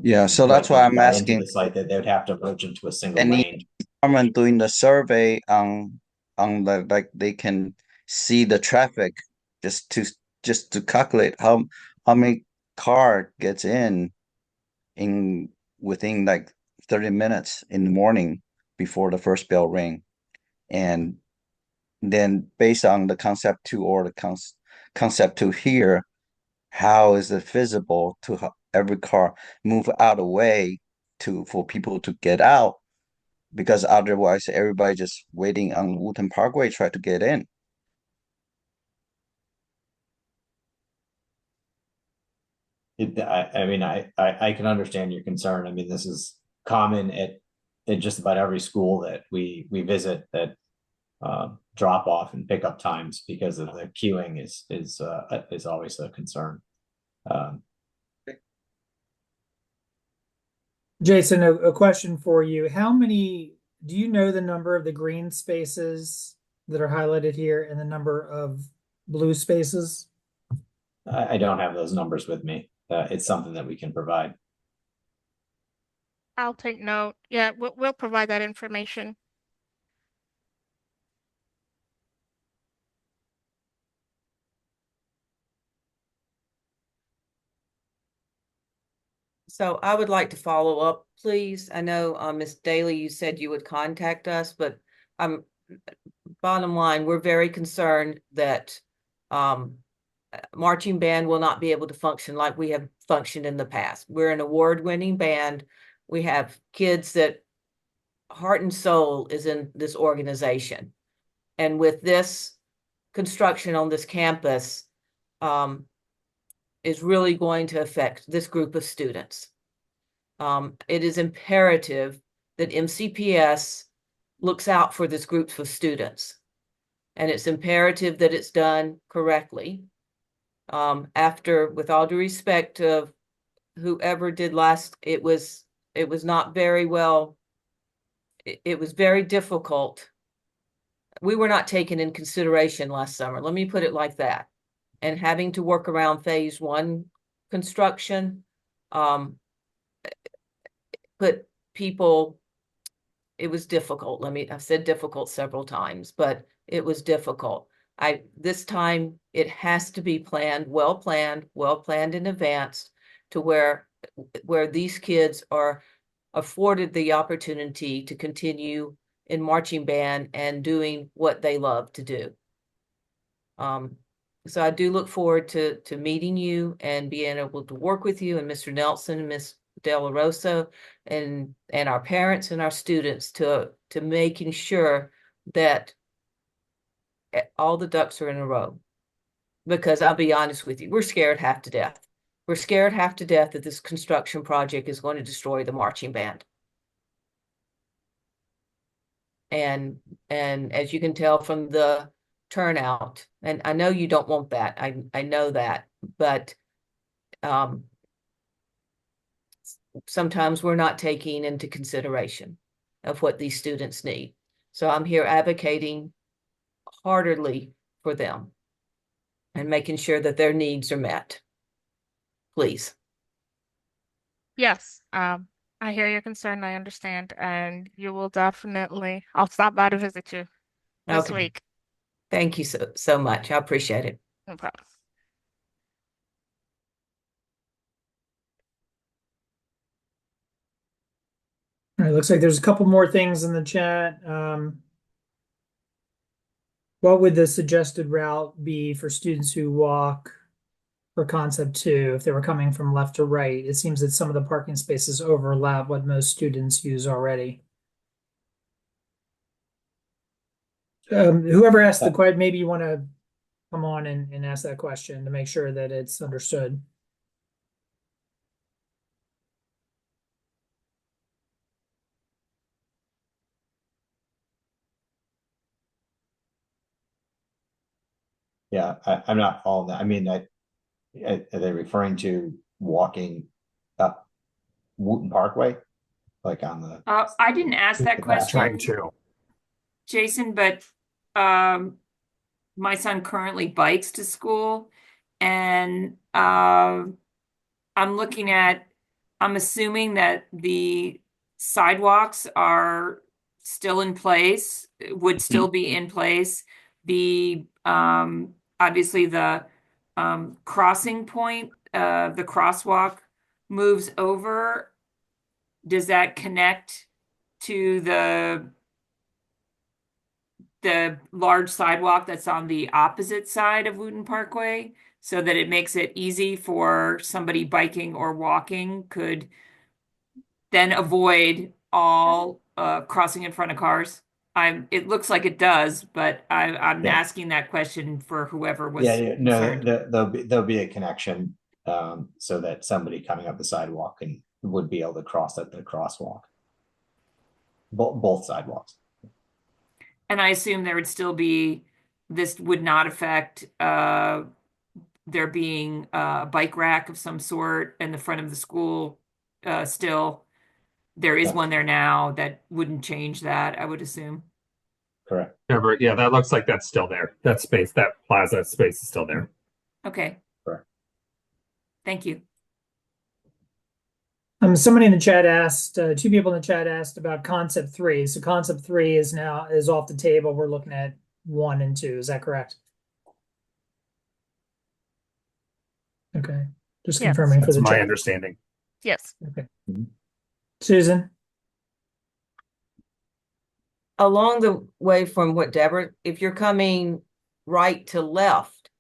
Yeah, so that's why I'm asking the site that they would have to merge into a single any lane. department doing the survey on the, like, they can see the traffic just to calculate how many car gets in within like 30 minutes in the morning before the first bell ring. And then based on the concept two or the concept two here, how is it feasible to have every car move out of the way for people to get out? Because otherwise everybody just waiting on Wooten Parkway try to get in. I mean, I can understand your concern. I mean, this is common at just about every school that we visit, that drop off and pickup times because of the queuing is always a concern. Jason, a question for you. How many do you know the number of the green spaces that are highlighted here and the number of blue spaces? I don't have those numbers with me. It's something that we can provide. I'll take note. Yeah, we'll provide that information. So I would like to follow up, please. I know, Ms. Daly, you said you would contact us, but bottom line, we're very concerned that marching band will not be able to function like we have functioned in the past. We're an award-winning band. We have kids that heart and soul is in this organization. And with this construction on this campus, is really going to affect this group of students. It is imperative that MCPS looks out for this group of students. And it's imperative that it's done correctly. After, with all due respect to whoever did last, it was not very well. It was very difficult. We were not taken in consideration last summer. Let me put it like that. And having to work around phase one construction, put people, it was difficult. I've said difficult several times, but it was difficult. This time it has to be well planned in advance to where these kids are afforded the opportunity to continue in marching band and doing what they love to do. So I do look forward to meeting you and being able to work with you and Mr. Nelson and Ms. De La Rosa and our parents and our students to making sure that all the ducks are in a row. Because I'll be honest with you, we're scared half to death. We're scared half to death that this construction project is going to destroy the marching band. And as you can tell from the turnout, and I know you don't want that. I know that, but sometimes we're not taking into consideration of what these students need. So I'm here advocating heartily for them and making sure that their needs are met. Please. Yes, I hear your concern. I understand, and you will definitely. I'll stop by to visit you this week. Thank you so much. I appreciate it. No problem. All right, looks like there's a couple more things in the chat. What would the suggested route be for students who walk for concept 2 if they were coming from left to right? It seems that some of the parking spaces overlap what most students use already. Whoever asked the question, maybe you want to come on and ask that question to make sure that it's understood. Yeah, I'm not following that. I mean, are they referring to walking up Wooten Parkway? Like on the I didn't ask that question, Jason, but my son currently bikes to school, and I'm assuming that the sidewalks are still in place, would still be in place. The obviously the crossing point, the crosswalk moves over. Does that connect to the large sidewalk that's on the opposite side of Wooten Parkway, so that it makes it easy for somebody biking or walking could then avoid all crossing in front of cars? It looks like it does, but I'm asking that question for whoever was concerned. There'll be a connection so that somebody coming up the sidewalk would be able to cross at the crosswalk. Both sidewalks. And I assume this would not affect there being a bike rack of some sort in the front of the school still. there is Yeah. one there now that wouldn't change that, I would assume. Correct. Yeah, that looks like that's still there. That space, that plaza space is still there. Okay. Correct. Thank you. Somebody in the chat asked, two people in the chat asked about concept 3. So concept 3 is off the table. We're looking at 1 and 2. Is that correct? Okay. Just Yes. confirming for That's the my chat. understanding. Yes. Okay. Susan? Along the way from what Deborah, if you're coming right to left,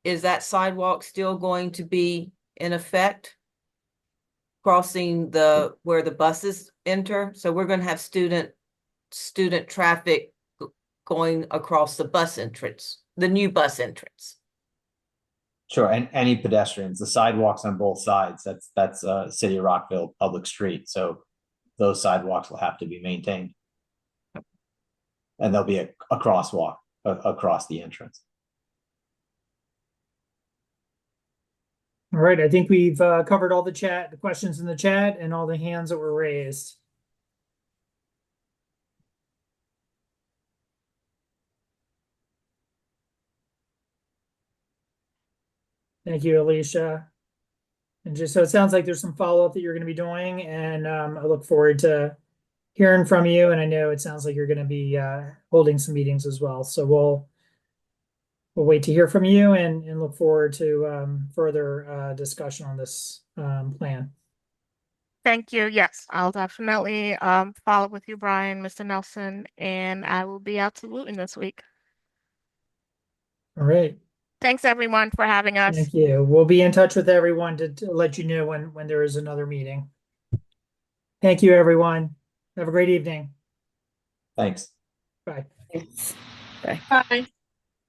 is that sidewalk still going to be in effect? Crossing where the buses enter? So we're going to have student traffic going across the bus entrance, the new bus entrance. Sure, and any pedestrians, the sidewalks on both sides, that's City of Rockville public street, so those sidewalks will have to be maintained. And there'll be a crosswalk across the entrance. All right, I think we've covered all the questions in the chat and all the hands that were raised. Thank you, Alicia. And just so it sounds like there's some follow-up that you're going to be doing, and I look forward to hearing from you. And I know it sounds like you're going to be holding some meetings as well. So we'll wait to hear from you and look forward to further discussion on this plan. Thank you. Yes, I'll definitely follow up with you, Brian, Mr. Nelson, and I will be out to Wooten this week. All right. Thanks everyone for having us. Thank you. We'll be in touch with everyone to let you know when there is another meeting. Thank you, everyone. Have a great evening. Thanks. Bye. Thanks. Bye. Bye.